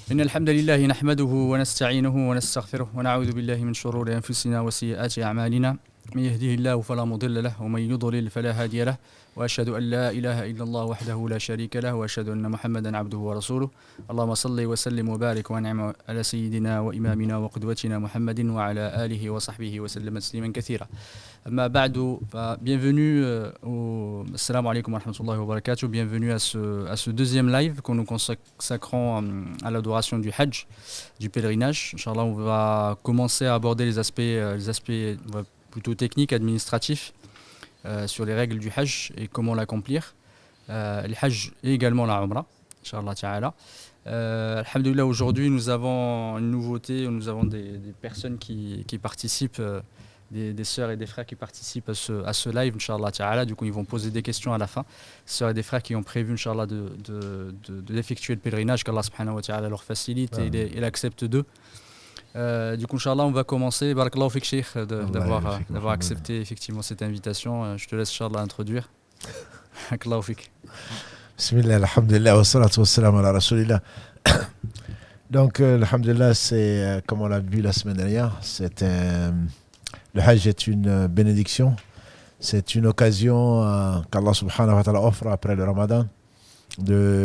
إن الحمد لله نحمده ونستعينه ونستغفره ونعوذ بالله من شرور أنفسنا وسيئات أعمالنا من يهده الله فلا مضل له ومن يضلل فلا هادي له وأشهد أن لا إله إلا الله وحده لا شريك له وأشهد أن محمدا عبده ورسوله اللهم صل وسلم وبارك وانعم على سيدنا وإمامنا وقدوتنا محمد وعلى آله وصحبه وسلم تسليما كثيرا أما بعد bienvenue Assalamu alaikum wa rahmatullahi wa barakatuh, bienvenue à ce deuxième live que nous consacrons à l'adoration du Hajj, du pèlerinage. Inch'Allah, on va commencer à aborder les aspects plutôt techniques, administratifs, sur les règles du Hajj et comment l'accomplir. Le Hajj et également la Umrah, Inch'Allah ta'ala. Alhamdulillah, aujourd'hui nous avons une nouveauté, nous avons des personnes qui participent, des sœurs et des frères qui participent à ce live, Inch'Allah ta'ala. Du coup, ils vont poser des questions à la fin. Sœurs et des frères qui ont prévu, Inch'Allah, d'effectuer le pèlerinage, qu'Allah subhanahu wa ta'ala leur facilite et il accepte d'eux. Du coup, Inch'Allah, on va commencer. Barakallahu fik, Cheikh, d'avoir accepté effectivement cette invitation. Je te laisse, Inch'Allah, introduire. Barakallahu fik. Bismillah, alhamdulillah, wa salatu wa salam ala rasulillah. Donc, alhamdulillah, c'est comme on l'a vu la semaine dernière, le Hajj est une bénédiction. C'est une occasion qu'Allah subhanahu wa ta'ala offre après le Ramadan.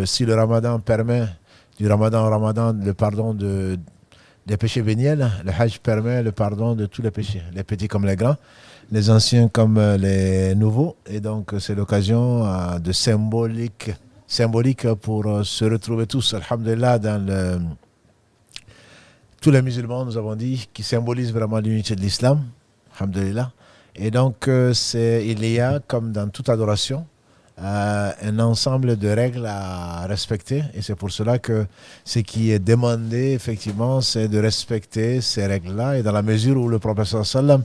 Si le Ramadan permet, du Ramadan au Ramadan, le pardon des péchés véniels, le Hajj permet le pardon de tous les péchés, les petits comme les grands, les anciens comme les nouveaux. Et donc, c'est l'occasion de symbolique pour se retrouver tous, alhamdulillah, tous les musulmans, nous avons dit, qui symbolisent vraiment l'unité de l'islam, alhamdulillah. Et donc, il y a, comme dans toute adoration, un ensemble de règles à respecter. Et c'est pour cela que ce qui est demandé, effectivement, c'est de respecter ces règles-là. Et dans la mesure où le prophète sallam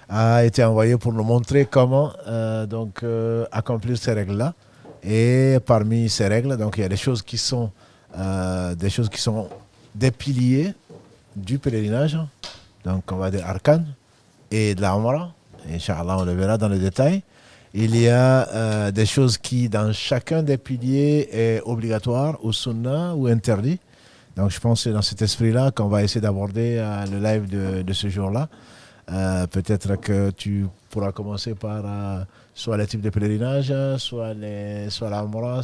a été envoyé pour nous montrer comment accomplir ces règles-là. Et parmi ces règles, donc, il y a des choses qui sont des piliers du pèlerinage, donc on va dire arkan, et de la Umrah. Inch'Allah, on le verra dans le détail. Il y a des choses qui, dans chacun des piliers, est obligatoire ou sunnah ou interdit. Donc je pense que c'est dans cet esprit-là qu'on va essayer d'aborder le live de ce jour-là. Peut-être que tu pourras commencer par soit les types de pèlerinage, soit la Umrah.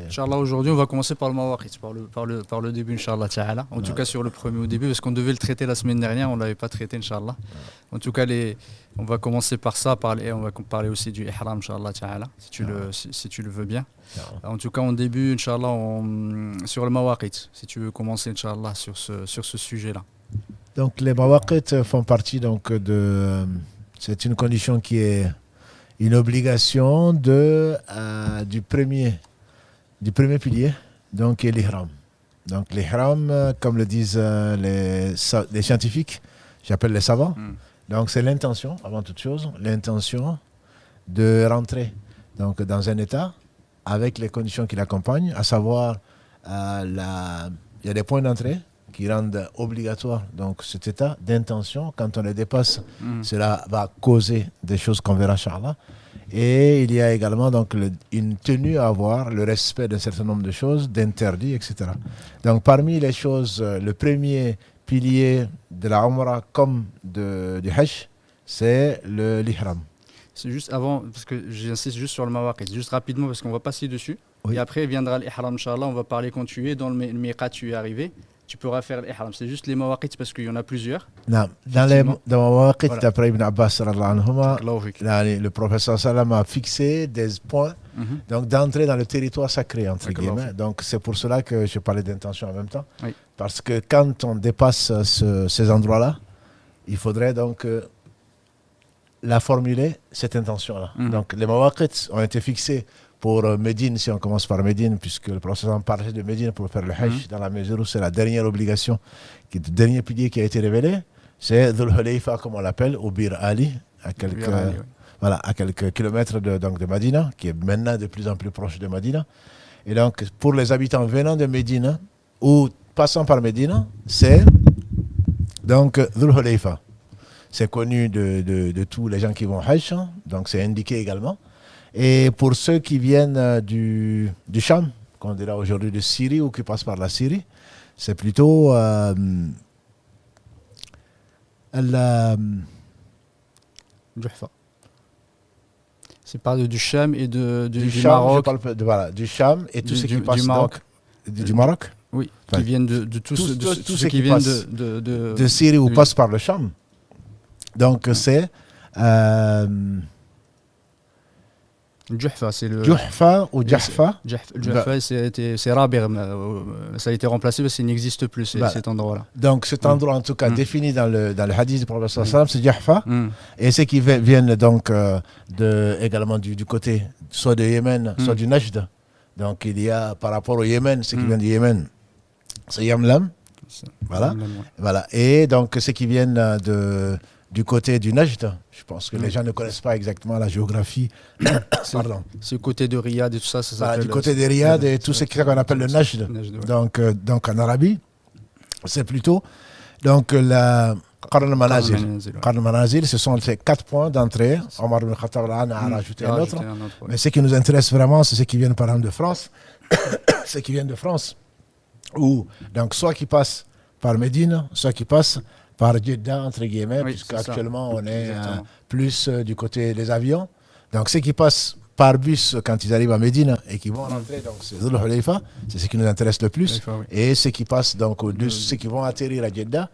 Inch'Allah, aujourd'hui, on va commencer par le Mawaqit, par le début, Inch'Allah ta'ala. En tout cas, sur le premier au début, parce qu'on devait le traiter la semaine dernière, on ne l'avait pas traité, Inch'Allah. En tout cas, on va commencer par ça, et on va parler aussi du Ihram, Inch'Allah ta'ala, si tu le veux bien. En tout cas, en début, Inch'Allah, sur le Mawaqit, si tu veux commencer, Inch'Allah, sur ce sujet-là. Donc, les Mawaqit font partie c'est une condition qui est une obligation du premier pilier, donc est l'ihram. Donc l'ihram, comme le disent les scientifiques, j'appelle les savants, donc c'est l'intention, avant toute chose, l'intention de rentrer donc, dans un état avec les conditions qui l'accompagnent, à savoir, il y a des points d'entrée qui rendent obligatoire donc cet état d'intention. Quand on les dépasse, cela va causer des choses qu'on verra, Inch'Allah. Et il y a également donc une tenue à avoir, le respect d'un certain nombre de choses, d'interdits, etc. Donc parmi les choses, le premier pilier de la Umrah comme du Hajj, c'est l'ihram. C'est juste avant, parce que j'insiste juste sur le Mawaqit, juste rapidement parce qu'on va passer dessus. Oui. Et après viendra l'ihram, Inch'Allah, on va parler quand tu es dans le miqat, tu es arrivé. Tu pourras faire l'ihram. C'est juste les mawaqit parce qu'il y en a plusieurs. Non. Dans les mawaqit, d'après Ibn Abbas, le professeur Sallam a fixé des points donc d'entrer dans le territoire sacré, entre guillemets. Donc c'est pour cela que je parlais d'intention en même temps. Oui. Parce que quand on dépasse ces endroits-là, il faudrait donc la formuler, cette intention-là. Donc les mawaqit ont été fixés pour Médine, si on commence par Médine, puisque le professeur parlait de Médine pour faire le Hajj, dans la mesure où c'est la dernière obligation, le dernier pilier qui a été révélé, c'est Dhul Hulayfa, comme on l'appelle, ou Bir Ali, à quelques kilomètres de Médine, qui est maintenant de plus en plus proche de Médine. Et donc, pour les habitants venant de Médine, ou passant par Médine, c'est donc Dhul Hulayfa. C'est connu de tous les gens qui vont Hajj, donc c'est indiqué également. Et pour ceux qui viennent du Cham, qu'on dira aujourd'hui de Syrie ou qui passent par la Syrie, C'est plutôt Juhfa. C'est pas du Cham et du Cham, Maroc. Je parle voilà, du Cham et tout ce qui passe du Maroc. Du Maroc. Oui, qui viennent de tout ce qui viennent de Syrie ou passe par le Cham. Donc c'est Juhfa, c'est le Juhfa ou Jahfa. Juhfa, c'est Rabigh, ça a été remplacé parce qu'il n'existe plus cet endroit-là. Donc cet endroit en tout cas défini dans le hadith du prophète sallallahu alayhi wa sallam, c'est Jahfa. Et ceux qui viennent donc également du côté soit de Yémen, soit du Najd. Donc il y a par rapport au Yémen, ceux qui viennent du Yémen, c'est Yamlam. Voilà. Et donc ceux qui viennent du côté du Najd, je pense que les gens ne connaissent pas exactement la géographie. Pardon. C'est le côté de Riyad et tout ça. Du côté de Riyad et tout ce qu'on appelle le Najd. Donc en Arabie, c'est plutôt donc la Qarn al-Manazil. Ce sont ces 4 points d'entrée. Omar ibn Khattab a rajouté un autre. Mais ce qui nous intéresse vraiment, c'est ceux qui viennent par exemple de France. Ceux qui viennent de France. Ou donc soit qui passent par Médine, soit qui passent par Jeddah, entre guillemets, puisque actuellement on est plus du côté des avions. Donc ceux qui passent par bus quand ils arrivent à Médine et qui vont rentrer, donc c'est Dhul Hulayfa, c'est ce qui nous intéresse le plus. Et ceux qui passent, donc ceux qui vont atterrir à Jeddah,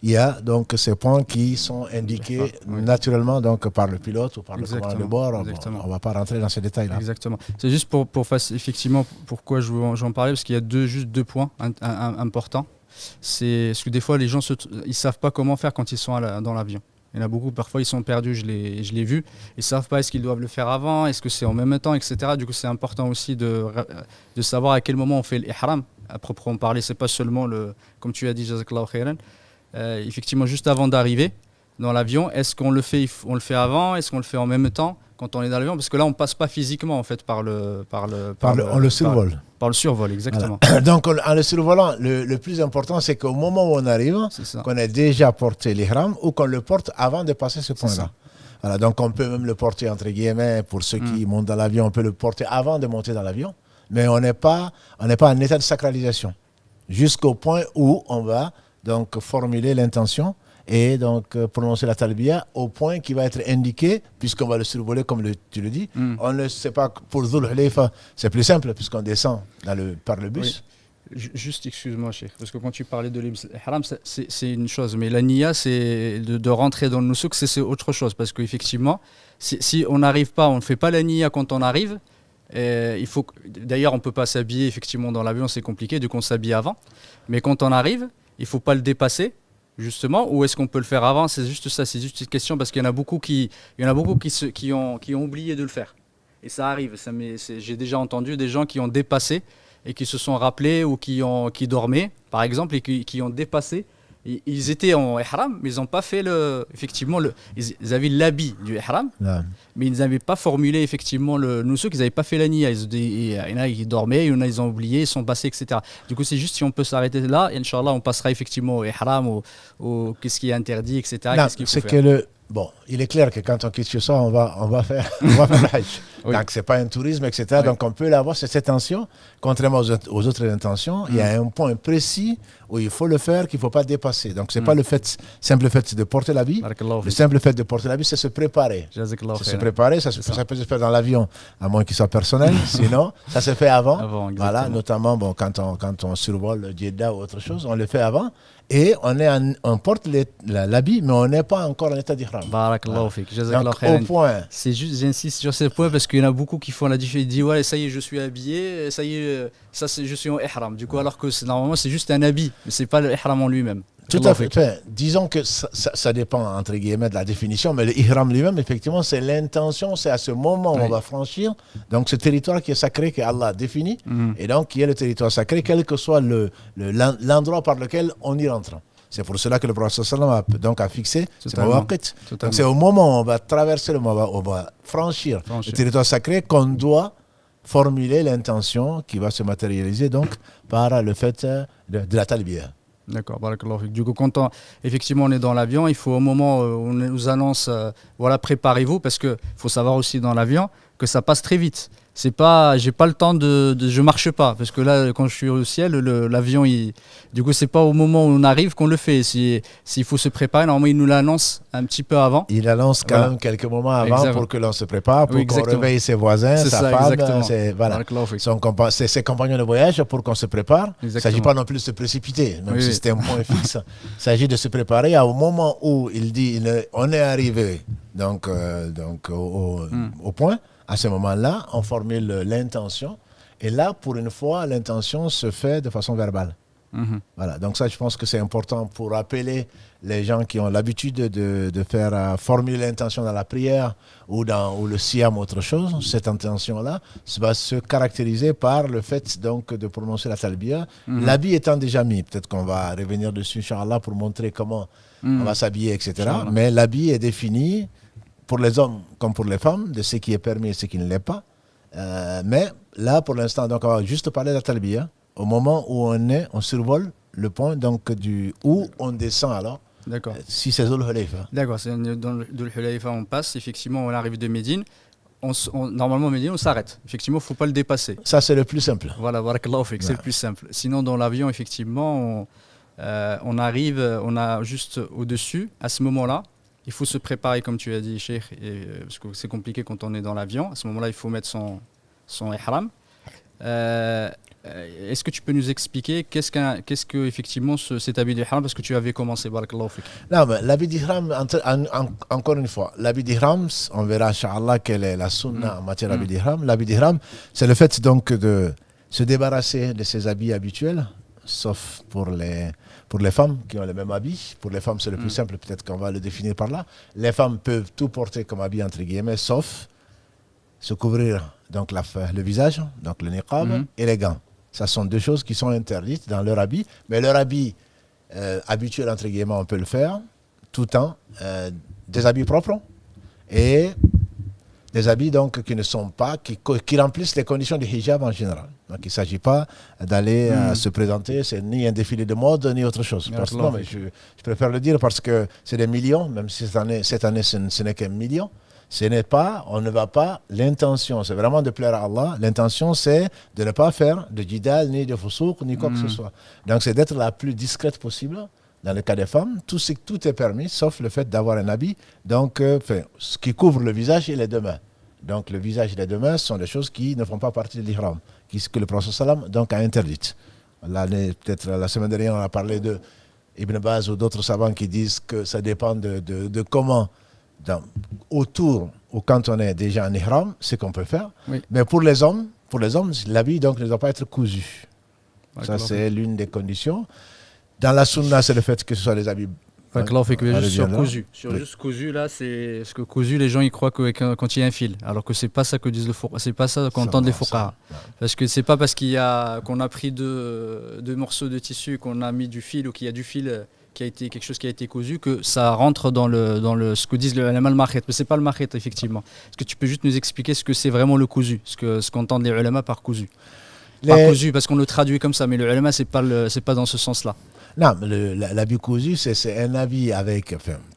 il y a donc ces points qui sont indiqués naturellement donc par le pilote ou par le commandant de bord. On ne va pas rentrer dans ces détails-là. Exactement. C'est juste pour effectivement pourquoi j'en parlais, parce qu'il y a juste deux points importants. C'est parce que des fois les gens ils savent pas comment faire quand ils sont dans l'avion. Il y en a beaucoup, parfois ils sont perdus, je l'ai vu, ils savent pas est-ce qu'ils doivent le faire avant, est-ce que c'est en même temps, etc. Du coup c'est important aussi de savoir à quel moment on fait l'ihram, à proprement parler, c'est pas seulement comme tu as dit, Jazakallahu khairan, effectivement juste avant d'arriver dans l'avion, est-ce qu'on le fait avant, est-ce qu'on le fait en même temps quand on est dans l'avion, parce que là on passe pas physiquement en fait par le survol. Par le survol, exactement. Voilà. Donc en le survolant, le plus important c'est qu'au moment où on arrive, qu'on ait déjà porté l'ihram ou qu'on le porte avant de passer ce point-là. Voilà, donc on peut même le porter entre guillemets pour ceux qui montent dans l'avion, on peut le porter avant de monter dans l'avion, mais on n'est pas en état de sacralisation jusqu'au point où on va donc formuler l'intention et donc prononcer la talbiya au point qui va être indiqué, puisqu'on va le survoler comme tu le dis. On ne sait pas, pour Dhul Hulayfa, c'est plus simple puisqu'on descend par le bus. Oui. Juste, excuse-moi, Cheikh, parce que quand tu parlais de l'ihram, c'est une chose, mais la niya, c'est de rentrer dans le nusuk, c'est autre chose, parce qu'effectivement, si on n'arrive pas, on ne fait pas la niya quand on arrive, d'ailleurs, on ne peut pas s'habiller, effectivement, dans l'avion, c'est compliqué, du coup, on s'habille avant, mais quand on arrive, il ne faut pas le dépasser, justement, ou est-ce qu'on peut le faire avant? C'est juste ça, c'est juste une question, parce qu'il y en a beaucoup qui ont oublié de le faire. Et ça arrive, j'ai déjà entendu des gens qui ont dépassé et qui se sont rappelés ou qui dormaient, par exemple, et qui ont dépassé. Ils étaient en ihram, mais ils n'ont pas fait ils avaient l'habit du ihram, mais ils n'avaient pas formulé effectivement le nusuk, ils n'avaient pas fait la niya. Il y en a qui dormaient, il y en a ils ont oublié, ils sont passés, etc. Du coup, c'est juste si on peut s'arrêter là, et Inch'Allah, on passera effectivement au ihram, au qu'est-ce qui est interdit, etc. Non, c'est que bon, il est clair que quand on quitte chez soi, on va faire le hajj. Oui. Donc, ce n'est pas un tourisme, etc. Oui. Donc, on peut l'avoir, cette intention. Contrairement aux autres intentions, il y a un point précis où il faut le faire, qu'il ne faut pas dépasser. Donc, ce n'est pas le simple fait de porter l'habit. Le simple fait de porter l'habit, c'est se préparer. C'est se préparer. Ça peut se faire dans l'avion, à moins qu'il soit personnel. Sinon, ça se fait avant. Voilà, notamment quand on survole Jeddah ou autre chose, on le fait avant. Et on porte l'habit, mais on n'est pas encore en état d'ihram. Barakallahu fik. Donc, au point. C'est juste, j'insiste sur ce point parce qu'il y en a beaucoup qui font la différence. Ils disent, ouais, ça y est, je suis habillé, ça y est, je suis en ihram. Du coup, alors que normalement, c'est juste un habit, mais ce n'est pas le ihram en lui-même. Tout à fait. Enfin, disons que ça dépend, entre guillemets, de la définition, mais le ihram lui-même, effectivement, c'est l'intention, c'est à ce moment où on va franchir donc ce territoire qui est sacré, que Allah a défini, et donc qui est le territoire sacré, quel que soit l'endroit par lequel on y rentre. C'est pour cela que le prophète sallallahu alayhi wa sallam a fixé ce mawaqit. Donc c'est au moment où on va traverser on va franchir le territoire sacré qu'on doit formuler l'intention qui va se matérialiser donc par le fait de la talbiya. D'accord, barakallahu fik. Du coup, quand effectivement on est dans l'avion, il faut au moment où on nous annonce, voilà, préparez-vous, parce qu'il faut savoir aussi dans l'avion que ça passe très vite. j'ai pas le temps je marche pas, parce que là, quand je suis au ciel, l'avion, du coup, c'est pas au moment où on arrive qu'on le fait. S'il faut se préparer, normalement, il nous l'annonce un petit peu avant. Il annonce quand même quelques moments avant pour que l'on se prépare, pour qu'on réveille ses voisins, sa femme, ses compagnons de voyage, pour qu'on se prépare. Il ne s'agit pas non plus de se précipiter, même si c'était un point fixe. Il s'agit de se préparer au moment où il dit on est arrivé au point. À ce moment-là, on formule l'intention. Et là, pour une fois, l'intention se fait de façon verbale. Voilà. Donc ça, je pense que c'est important pour rappeler les gens qui ont l'habitude de faire formuler l'intention dans la prière ou le siyam ou autre chose. Cette intention-là va se caractériser par le fait donc de prononcer la talbiya. L'habit étant déjà mis, peut-être qu'on va revenir dessus, Inch'Allah, pour montrer comment on va s'habiller, etc. Mais l'habit est défini pour les hommes comme pour les femmes, de ce qui est permis et ce qui ne l'est pas. Mais là, pour l'instant, donc, on va juste parler de la talbiya. Au moment où on survole le point donc, où on descend alors. D'accord. Si c'est Dhul Hulayfa. D'accord, dans Dhul Hulayfa, on passe, effectivement, on arrive de Médine. Normalement, Médine, on s'arrête. Effectivement, il ne faut pas le dépasser. Ça, c'est le plus simple. Voilà, barakallahu fik, c'est le plus simple. Sinon, dans l'avion, effectivement, on arrive, on a juste au-dessus, à ce moment-là. Il faut se préparer, comme tu as dit, Cheikh, parce que c'est compliqué quand on est dans l'avion. À ce moment-là, il faut mettre son ihram. Est-ce que tu peux nous expliquer qu'est-ce que effectivement cet habit d'ihram, parce que tu avais commencé, barakallahu fik. Non, mais l'habit d'ihram, encore une fois, l'habit d'ihram, on verra, Inch'Allah, quelle est la sunna en matière d'habit d'ihram. L'habit d'ihram, c'est le fait donc de se débarrasser de ses habits habituels, sauf pour les femmes qui ont le même habit. Pour les femmes, c'est le plus simple, peut-être qu'on va le définir par là. Les femmes peuvent tout porter comme habit, entre guillemets, sauf se couvrir donc le visage, donc le niqab, et les gants. Ça sont deux choses qui sont interdites dans leur habit. Mais leur habit habituel, entre guillemets, on peut le faire, tout en des habits propres et des habits donc, qui ne sont pas, qui remplissent les conditions du hijab en général. Donc il ne s'agit pas d'aller se présenter, c'est ni un défilé de mode, ni autre chose. Non, mais je préfère le dire parce que c'est des millions, même si cette année ce n'est qu'un million. On ne va pas, l'intention, c'est vraiment de plaire à Allah. L'intention, c'est de ne pas faire de jidal, ni de fousouk, ni quoi que ce soit. Donc c'est d'être la plus discrète possible. Dans le cas des femmes, tout est permis, sauf le fait d'avoir un habit donc, ce qui couvre le visage et les deux mains. Donc le visage et les deux mains sont des choses qui ne font pas partie de l'ihram, que le prophète sallam donc a interdites. Peut-être la semaine dernière, on a parlé de Ibn Baz ou d'autres savants qui disent que ça dépend de comment, autour ou quand on est déjà en ihram, ce qu'on peut faire. Oui. Mais pour les hommes, l'habit donc, ne doit pas être cousu. Ça, c'est l'une des conditions. Dans la sunna, c'est le fait que ce soit des habits. Juste cousu, là, c'est ce que cousu, les gens ils croient que quand il y a un fil, alors que c'est pas ça que disent c'est pas ça qu'entendent les fuqaha. Parce que c'est pas parce qu'on a pris deux morceaux de tissu, qu'on a mis du fil ou qu'il y a du fil quelque chose qui a été cousu, que ça rentre dans ce que disent le ulama al-makhet. Mais c'est pas le makhet, effectivement. Est-ce que tu peux juste nous expliquer ce que c'est vraiment le cousu, ce qu'entendent les ulama par cousu? Pas cousu, parce qu'on le traduit comme ça, mais le ulama, c'est pas dans ce sens-là. Non, l'habit cousu, c'est un habit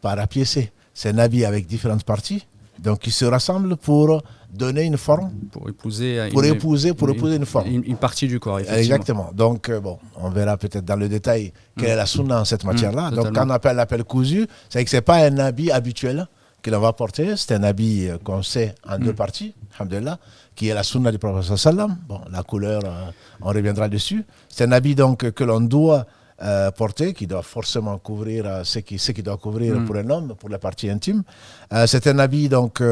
pas rapiécé, c'est un habit avec différentes parties, donc qui se rassemblent pour donner une forme, pour épouser une forme. Une partie du corps, effectivement. Exactement. Donc, on verra peut-être dans le détail quelle est la sunna en cette matière-là. Donc, quand on l'appelle cousu, c'est que ce n'est pas un habit habituel que l'on va porter, c'est un habit qu'on sait en deux parties, alhamdulillah, qui est la sunna du prophète sallam. Bon, la couleur, on reviendra dessus. C'est un habit donc que l'on doit porter, qui doit forcément couvrir ce qui doit couvrir pour un homme, pour la partie intime. C'est un habit donc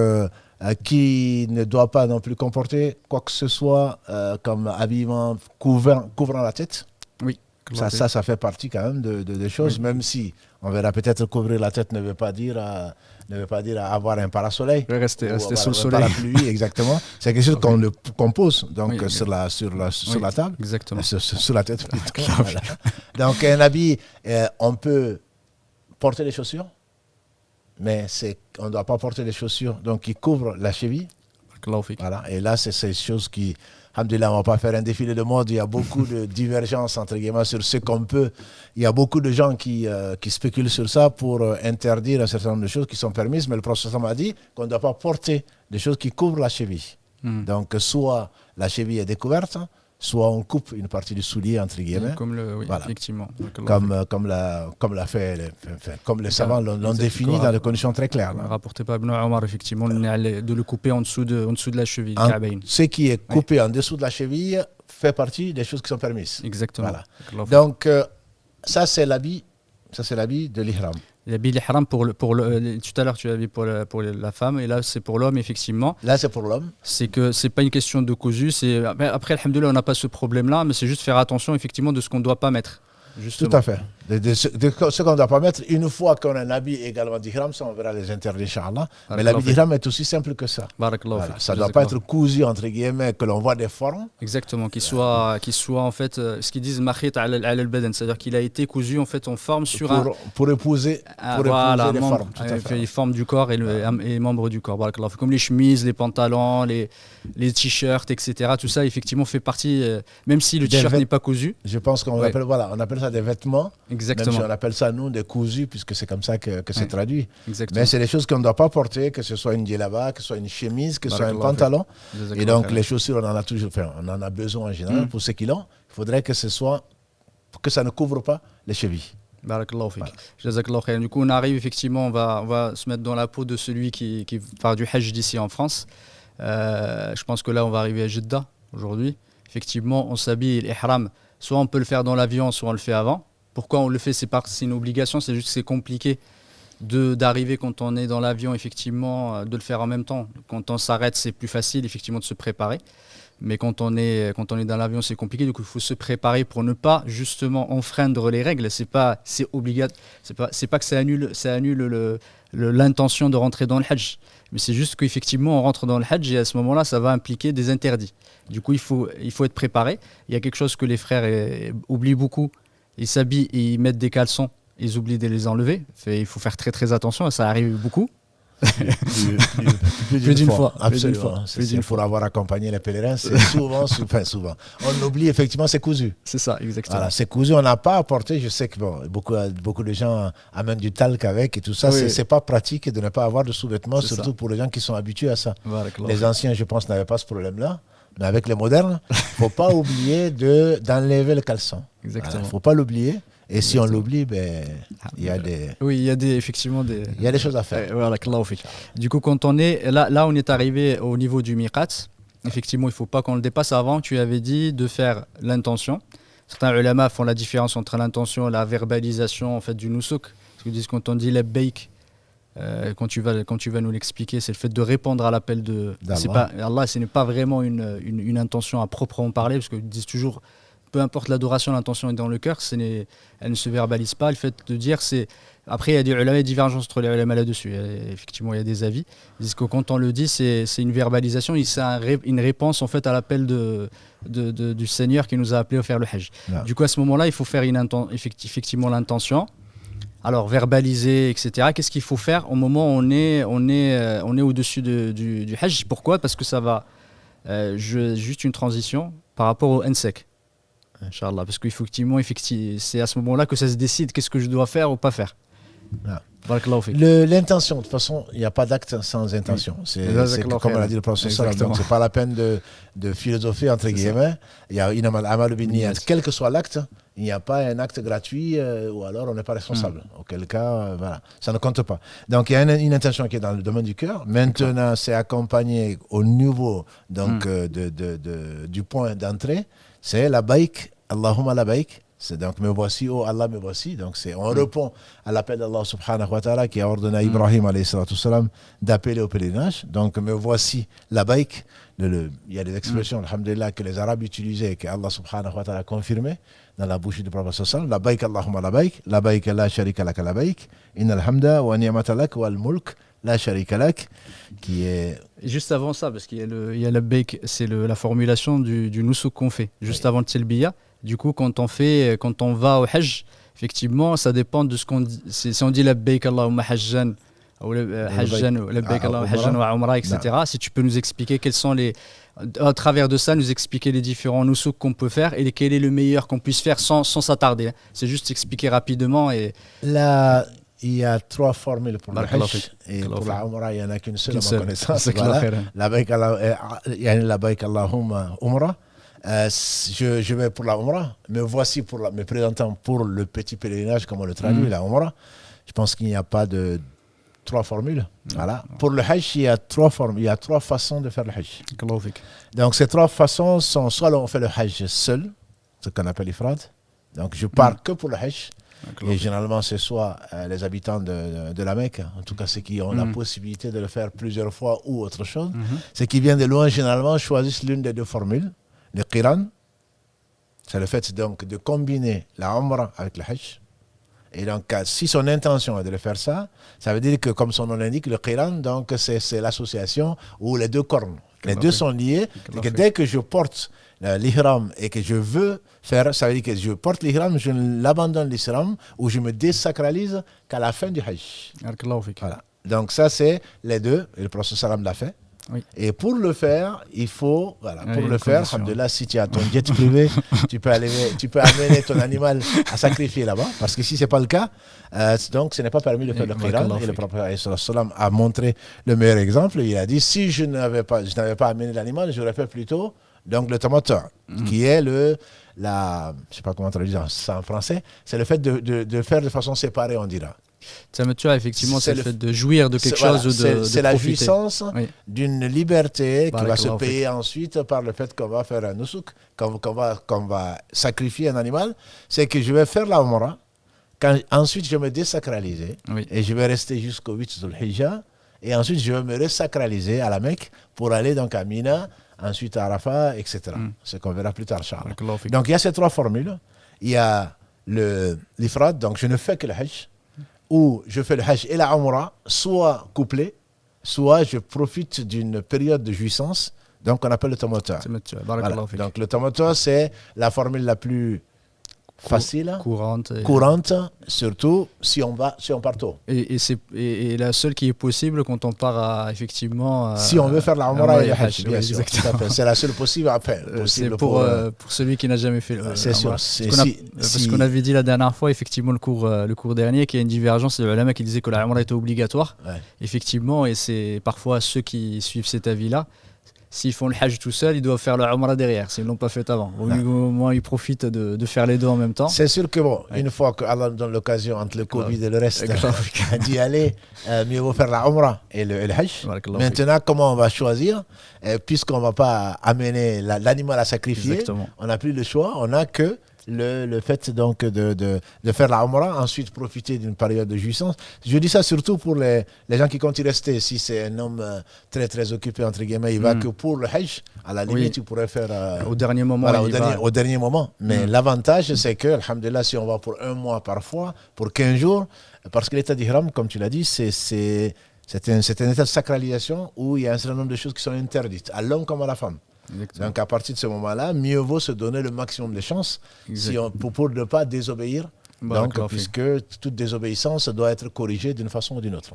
qui ne doit pas non plus comporter quoi que ce soit comme habillement couvrant la tête. Oui. Ça fait partie quand même des choses, même si on verra peut-être couvrir la tête ne veut pas dire avoir un parasoleil. Rester sous le soleil. Parapluie, exactement. C'est quelque chose qu'on pose donc, sur la table. Exactement. Sur la tête. Voilà. Donc un habit, on peut porter les chaussures, mais on ne doit pas porter les chaussures donc, qui couvrent la cheville. Voilà. Et là, c'est ces choses qui... Alhamdulillah, on ne va pas faire un défilé de mode. Il y a beaucoup de divergences entre guillemets sur ce qu'on peut. Il y a beaucoup de gens qui spéculent sur ça pour interdire un certain nombre de choses qui sont permises. Mais le prophète a dit qu'on ne doit pas porter des choses qui couvrent la cheville. Donc, soit la cheville est découverte, soit on coupe une partie du soulier, entre guillemets. Voilà. Effectivement. Comme les savants l'ont défini dans des conditions très claires. Rapporté par Ibn Omar, effectivement, de le couper en dessous de la cheville. Ce qui est coupé en dessous de la cheville fait partie des choses qui sont permises. Exactement. Voilà. Donc, ça, c'est l'habit de l'ihram. L'habit l'ihram tout à l'heure tu as dit pour la femme et là c'est pour l'homme effectivement. Là c'est pour l'homme. C'est que c'est pas une question de cousu, après alhamdoulilah on n'a pas ce problème là, mais c'est juste faire attention effectivement de ce qu'on ne doit pas mettre. Justement. Tout à fait. De ce qu'on ne doit pas mettre, une fois qu'on a un habit également d'ihram, ça on verra les interdits, Inch'Allah. Mais l'habit d'ihram est aussi simple que ça. Voilà. Ça ne doit pas être cousu, entre guillemets, que l'on voit des formes. Exactement, qu'il soit en fait, ce qu'ils disent, mahit al-badan, c'est-à-dire qu'il a été cousu en fait en forme sur pour épouser les formes. Les formes du corps et les membres du corps. Comme les chemises, les pantalons, les t-shirts, etc. Tout ça, effectivement, fait partie, même si le t-shirt n'est pas cousu. Je pense qu'on appelle ça des vêtements. Exactement. Même si on appelle ça, nous, des cousus, puisque c'est comme ça que c'est traduit. Exactement. Mais c'est des choses qu'on ne doit pas porter, que ce soit une djellaba, que ce soit une chemise, que ce soit un pantalon. Et donc, les chaussures, on en a besoin en général. Pour ceux qui l'ont, il faudrait que ça ne couvre pas les chevilles. Barakallahu fik. Jazakallahu khayran. Du coup, on arrive effectivement, on va se mettre dans la peau de celui qui part du Hajj d'ici en France. Je pense que là, on va arriver à Jeddah aujourd'hui. Effectivement, on s'habille l'ihram. Soit on peut le faire dans l'avion, soit on le fait avant. Pourquoi on le fait? C'est une obligation, c'est juste que c'est compliqué d'arriver quand on est dans l'avion, effectivement, de le faire en même temps. Quand on s'arrête, c'est plus facile, effectivement, de se préparer. Mais quand on est dans l'avion, c'est compliqué. Du coup, il faut se préparer pour ne pas, justement, enfreindre les règles. C'est obligatoire. C'est pas que ça annule l'intention de rentrer dans le Hajj. Mais c'est juste qu'effectivement, on rentre dans le Hajj et à ce moment-là, ça va impliquer des interdits. Du coup, il faut être préparé. Il y a quelque chose que les frères oublient beaucoup. Ils s'habillent et ils mettent des caleçons. Ils oublient de les enlever. Il faut faire très très attention. Ça arrive beaucoup. Plus d'une fois. Absolument. Il faut avoir accompagné les pèlerins. C'est souvent. On oublie effectivement, c'est cousu. C'est ça, exactement. Voilà, c'est cousu. On n'a pas apporté. Je sais que beaucoup de gens amènent du talc avec et tout ça. Oui. C'est pas pratique de ne pas avoir de sous-vêtements, surtout pour les gens qui sont habitués à ça. Les anciens, je pense, n'avaient pas ce problème-là. Mais avec les modernes, il ne faut pas oublier d'enlever le caleçon. Exactement. Il ne faut pas l'oublier. Et si on l'oublie, il y a effectivement des choses à faire. Voilà, du coup, quand on est là, on est arrivé au niveau du miqat. Effectivement, il ne faut pas qu'on le dépasse. Avant, tu avais dit de faire l'intention. Certains ulama font la différence entre l'intention et la verbalisation en fait, du nusuk. Parce qu'ils disent quand on dit labbaik, quand tu vas nous l'expliquer, c'est le fait de répondre à l'appel d'Allah. Ce n'est pas vraiment une intention à proprement parler, parce qu'ils disent toujours, peu importe l'adoration, l'intention est dans le cœur, elle ne se verbalise pas. Le fait de dire, après il y a des ulama, divergences entre les ulama là-dessus. Effectivement, il y a des avis. Ils disent que quand on le dit, c'est une verbalisation, c'est une réponse en fait à l'appel du Seigneur qui nous a appelés à faire le Hajj. Non. Du coup, à ce moment-là, il faut faire effectivement l'intention. Alors, verbaliser, etc. Qu'est-ce qu'il faut faire au moment où on est au-dessus du Hajj? Pourquoi? Parce que ça va juste une transition par rapport au Nsek. Inch'Allah. Parce qu'effectivement, c'est à ce moment-là que ça se décide qu'est-ce que je dois faire ou pas faire. Ah. L'intention, de toute façon, il n'y a pas d'acte sans intention. C'est comme l'a dit le professeur. Donc, ce n'est pas la peine de philosopher, entre guillemets. Il y a une amal bin-niyat. Quel que soit l'acte, il n'y a pas un acte gratuit ou alors on n'est pas responsable. Auquel cas, voilà, ça ne compte pas. Donc, il y a une intention qui est dans le domaine du cœur. Maintenant, c'est accompagné au niveau du point d'entrée. C'est la baïk, Allahumma la baïk. C'est donc me voici, oh Allah me voici. Donc on répond à l'appel d'Allah subhanahu wa ta'ala qui a ordonné à Ibrahim alayhi salatu salam d'appeler au pèlerinage. Donc me voici la baïk. Il y a des expressions, alhamdulillah, que les Arabes utilisaient et que Allah subhanahu wa ta'ala a confirmé dans la bouche du prophète sallallahu la baïk Allahumma la baïk la sharika lak la baïk innal hamda wa ni'mata lak wal mulk la sharika lak qui est juste avant ça parce qu'il y a la baïk, c'est la formulation du nusuk qu'on fait juste avant le tilbiya. Du coup, quand on va au Hajj, effectivement, ça dépend de ce qu'on dit. Si on dit labbaik Allahumma hajjan, ou labbaik Allahumma hajjan wa umra, etc. Si tu peux nous expliquer quels sont à travers de ça, nous expliquer les différents nusuk qu'on peut faire et quel est le meilleur qu'on puisse faire sans s'attarder. C'est juste expliquer rapidement. Il y a 3 formules pour le Hajj. Et pour la Umrah, il n'y en a qu'une seule à ma connaissance. Labbaik Allahumma Umrah. Je vais pour la Umrah. Me voici me présentant pour le petit pèlerinage, comme on le traduit, la Umrah. Je pense qu'il n'y a pas de 3 formules. Voilà. Pour le Hajj, il y a 3 formules. Il y a 3 façons de faire le Hajj. Donc ces 3 façons sont soit on fait le Hajj seul, ce qu'on appelle l'Ifrad. Donc je pars que pour le Hajj. Et généralement, c'est soit les habitants de la Mecque, en tout cas ceux qui ont la possibilité de le faire plusieurs fois ou autre chose. Ceux qui viennent de loin, généralement, choisissent l'une des 2 formules. Le Qiran, c'est le fait donc de combiner la Umrah avec le Hajj. Et donc, si son intention est de le faire ça veut dire que, comme son nom l'indique, le Qiran, donc c'est l'association où les 2 cornes. Les 2 sont liés. Et que dès que je porte l'ihram et que je veux faire, ça veut dire que je porte l'ihram, je l'abandonne l'ihram ou je me désacralise qu'à la fin du Hajj. Voilà. Donc ça c'est les 2, et le prophète sallam l'a fait. Oui. Et pour le faire, il faut, pour le faire, alhamdoulilah, si tu as ton jet privé, tu peux amener ton animal à sacrifier là-bas, parce que si ce n'est pas le cas, donc ce n'est pas permis de faire le Qiran. Et le prophète sallam a montré le meilleur exemple. Il a dit, si je n'avais pas amené l'animal, j'aurais fait plutôt donc le tamattu, qui est je ne sais pas comment traduire ça en français, c'est le fait de faire de façon séparée, on dira. Tamattu, effectivement, c'est le fait de jouir de quelque chose ou de c'est la jouissance d'une liberté qui va se payer ensuite par le fait qu'on va faire un nusuk, qu'on va sacrifier un animal. C'est que je vais faire la Umrah, ensuite je vais me désacraliser et je vais rester jusqu'au 8 Dhul Hijjah et ensuite je vais me resacraliser à la Mecque pour aller donc à Mina, ensuite à Arafat, etc. Ce qu'on verra plus tard, Inch'Allah. Donc il y a ces 3 formules. Il y a l'Ifrad, donc je ne fais que le Hajj, où je fais le Hajj et la Umrah, soit couplés, soit je profite d'une période de jouissance, donc on appelle le tamattu. Voilà. Donc le tamattu, c'est la formule la plus facile, courante, surtout si on part tôt. Et la seule qui est possible quand on part effectivement... si on veut faire la Umrah et le Hajj, bien sûr. C'est la seule possible à faire. C'est pour celui qui n'a jamais fait le c'est sûr. Parce qu'on avait dit la dernière fois, effectivement, le cours dernier, qu'il y a une divergence, le ulama qui disait que la Umrah était obligatoire. Ouais. Effectivement, et c'est parfois ceux qui suivent cet avis-là, s'ils font le Hajj tout seul, ils doivent faire le Umrah derrière, s'ils ne l'ont pas fait avant. Au moins, ils profitent de faire les 2 en même temps. C'est sûr que une fois qu'Allah donne l'occasion entre le Covid et le reste d'y aller, mieux vaut faire la Umrah et le Hajj. Maintenant, comment on va choisir? Puisqu'on ne va pas amener l'animal à sacrifier, on n'a plus le choix, on n'a que le fait donc de faire la Umrah, ensuite profiter d'une période de jouissance. Je dis ça surtout pour les gens qui comptent y rester. Si c'est un homme très très occupé, entre guillemets, il va que pour le Hajj. À la limite, tu pourrais faire au dernier moment. Voilà, au dernier moment. Mais l'avantage, c'est que, alhamdoulilah, si on va pour 1 mois parfois, pour 15 jours, parce que l'état d'Ihram, comme tu l'as dit, c'est un état de sacralisation où il y a un certain nombre de choses qui sont interdites, à l'homme comme à la femme. Exactement. Donc à partir de ce moment-là, mieux vaut se donner le maximum de chances pour ne pas désobéir. Donc, puisque toute désobéissance doit être corrigée d'une façon ou d'une autre.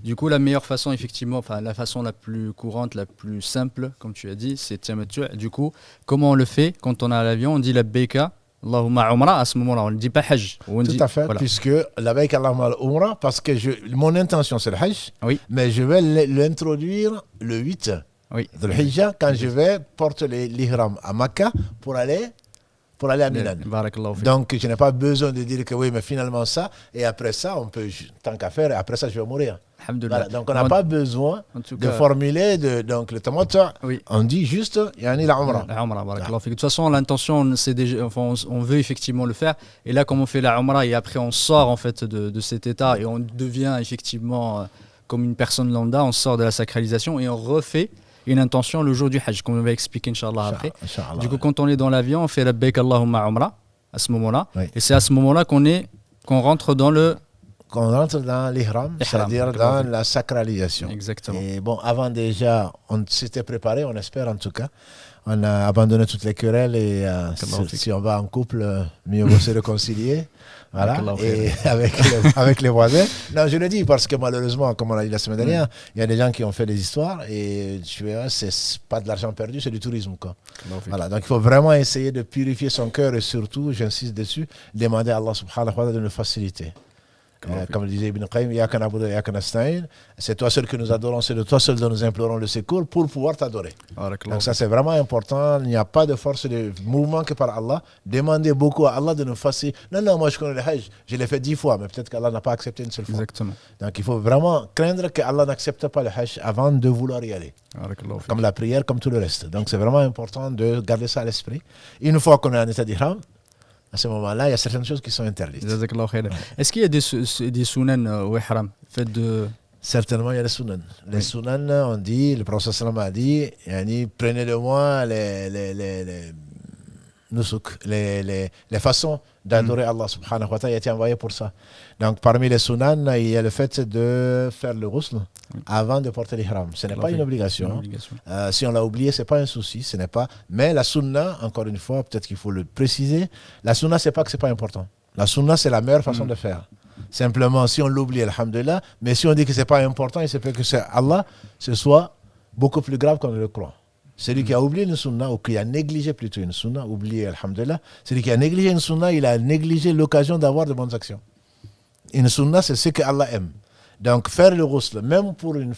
Du coup, la meilleure façon, effectivement, la façon la plus courante, la plus simple, comme tu as dit, c'est tamattu. Du coup, comment on le fait quand on est à l'avion? On dit labbaika Allahumma Umrah, à ce moment-là, on ne dit pas Hajj. Tout à fait, puisque labbaik Allahumma Umrah, parce que mon intention c'est le Hajj, mais je vais l'introduire le 8 Dhul Hijjah, quand je vais porter l'ihram à Makkah pour aller à Milan. Donc je n'ai pas besoin de dire que oui, mais finalement ça, et après ça, on peut, tant qu'à faire, et après ça, je vais mourir. Voilà. Donc on n'a pas besoin de formuler donc le tamattu. On dit juste la Umrah. De toute façon, l'intention, c'est déjà, on veut effectivement le faire. Et là, comme on fait la Umrah et après on sort en fait de cet état et on devient effectivement comme une personne lambda, on sort de la sacralisation et on refait une intention le jour du Hajj, comme on va expliquer Inch'Allah après. Du coup, quand on est dans l'avion, on fait labbaik Allahumma Umrah à ce moment-là. Et c'est à ce moment-là qu'on rentre dans l'ihram, c'est-à-dire dans la sacralisation. Exactement. Et bon, avant déjà, on s'était préparé, on espère en tout cas. On a abandonné toutes les querelles et si on va en couple, mieux vaut se réconcilier. Voilà, et avec les voisins. Non, je le dis parce que malheureusement, comme on l'a dit la semaine dernière, il y a des gens qui ont fait des histoires et c'est pas de l'argent perdu, c'est du tourisme, quoi. Voilà, donc il faut vraiment essayer de purifier son cœur et surtout, j'insiste dessus, demander à Allah subhanahu wa ta'ala de nous faciliter. Comme le disait Ibn Qayyim, c'est toi seul que nous adorons, c'est de toi seul dont nous implorons le secours pour pouvoir t'adorer. Donc ça c'est vraiment important, il n'y a pas de force de mouvement que par Allah. Demandez beaucoup à Allah de nous faciliter. Non, moi je connais le Hajj, je l'ai fait 10 fois, mais peut-être qu'Allah n'a pas accepté une seule fois. Exactement. Donc il faut vraiment craindre que Allah n'accepte pas le Hajj avant de vouloir y aller. Comme la prière, comme tout le reste. Donc c'est vraiment important de garder ça à l'esprit. Une fois qu'on est en état d'ihram, à ce moment-là, il y a certaines choses qui sont interdites. Est-ce qu'il y a des sunan au ihram fait de... Certainement, il y a les sunan. Les sunan, on dit, le prophète sallam a dit, prenez de moi les nusuk, les façons d'adorer Allah subhanahu wa ta'ala. Il a été envoyé pour ça. Donc, parmi les sunan, il y a le fait de faire le ghusl avant de porter l'ihram. Ce n'est pas une obligation. Si on l'a oublié, ce n'est pas un souci. Ce n'est pas. Mais la sunna, encore une fois, peut-être qu'il faut le préciser, la sunna, ce n'est pas que ce n'est pas important. La sunna, c'est la meilleure façon de faire. Simplement, si on l'oublie, alhamdulillah, mais si on dit que ce n'est pas important, il se peut que c'est Allah, ce soit beaucoup plus grave qu'on ne le croit. Celui qui a oublié une sunna, ou qui a négligé plutôt une sunna, oublié, alhamdulillah, celui qui a négligé une sunna, il a négligé l'occasion d'avoir de bonnes actions. Une sunna, c'est ce que Allah aime. Donc, faire le ghusl, même pour une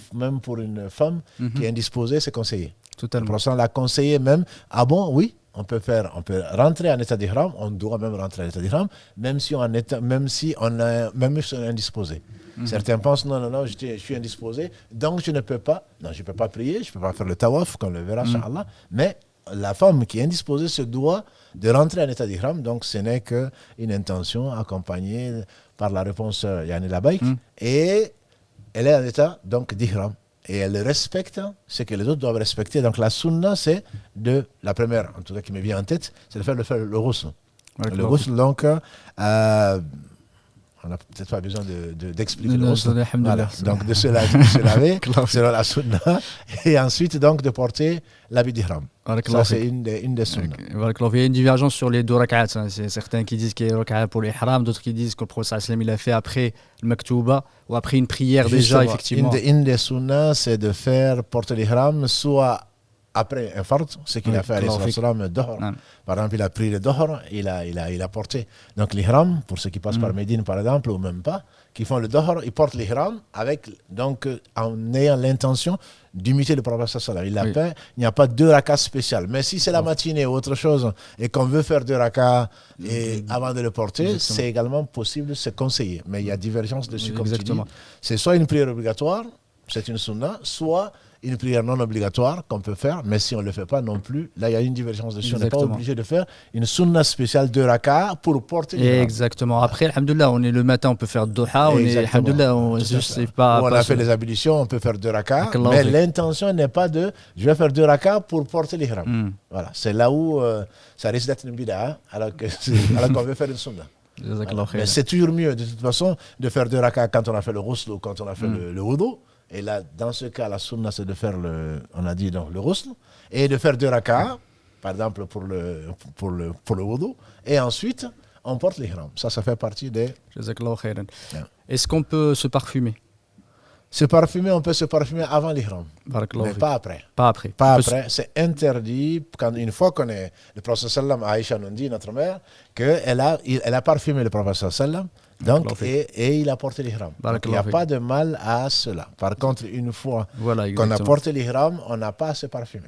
femme qui est indisposée, c'est conseillé. Totalement. Le prophète l'a conseillé même. Ah bon, oui, on peut rentrer en état d'ihram, on doit même rentrer en état d'ihram, même si on est indisposé. Certains pensent, non, je suis indisposé, donc je ne peux pas, je ne peux pas prier, je ne peux pas faire le tawaf, qu'on le verra, Inch'Allah, mais la femme qui est indisposée se doit de rentrer en état d'ihram, donc ce n'est qu'une intention accompagnée par la réponse labaïk, et elle est en état d'ihram. Et elle respecte ce que les autres doivent respecter. Donc la sunna, c'est la première, en tout cas qui me vient en tête, c'est de faire le ghusl. Le ghusl, donc, on n'a peut-être pas besoin d'expliquer le ghusl. Voilà. Donc de se laver, selon la sunna, et ensuite donc de porter l'habit d'ihram. Ça, c'est une des sunnas. Il y a une divergence sur les 2 rak'at. C'est certains qui disent qu'il y a rak'at pour l'ihram, d'autres qui disent que le prophète il a fait après le maktouba ou après une prière. Justement, déjà, effectivement. Une des sunnas, c'est de faire porter l'ihram soit après un fard, ce qu'il a fait alayhi salam, Dohr. Par exemple, il a pris le Dohr, il a porté. Donc l'ihram, pour ceux qui passent par Médine par exemple, ou même pas, qui font le Dohr, ils portent l'ihram en ayant l'intention d'imiter le prophète sallallahu alayhi wa sallam. Il n'y a pas 2 rakats spéciales. Mais si c'est la matinée ou autre chose et qu'on veut faire 2 rakats avant de le porter, c'est également possible, c'est conseillé. Mais il y a divergence dessus, comme tu dis. C'est soit une prière obligatoire, c'est une sunna, soit une prière non obligatoire qu'on peut faire, mais si on ne le fait pas non plus, là il y a une divergence dessus. On n'est pas obligé de faire une sunna spéciale de raka pour porter l'ihram. Exactement. Après, alhamdoulilah, on est le matin, on peut faire duha, on a fait les ablutions, on peut faire 2 raka, mais l'intention n'est pas je vais faire 2 raka pour porter l'ihram. Voilà, c'est là où ça risque d'être une bid'a, alors qu'on veut faire une sunna. Voilà. Mais c'est toujours mieux de toute façon de faire 2 raka quand on a fait le ghusl ou quand on a fait le wudu. Et là, dans ce cas, la sunna, c'est de faire le ghusl et de faire 2 rak'ah, par exemple pour le wudu, et ensuite on porte l'ihram. Ça fait partie des. Est-ce qu'on peut se parfumer? On peut se parfumer avant l'ihram, mais pas après. Pas après. C'est interdit. Une fois qu'on est. Le prophète sallam, Aïcha nous dit, notre mère, qu'elle a parfumé le prophète sallam. Donc, et il a porté l'ihram. Il n'y a pas de mal à cela. Par contre, une fois qu'on a porté l'ihram, on n'a pas à se parfumer.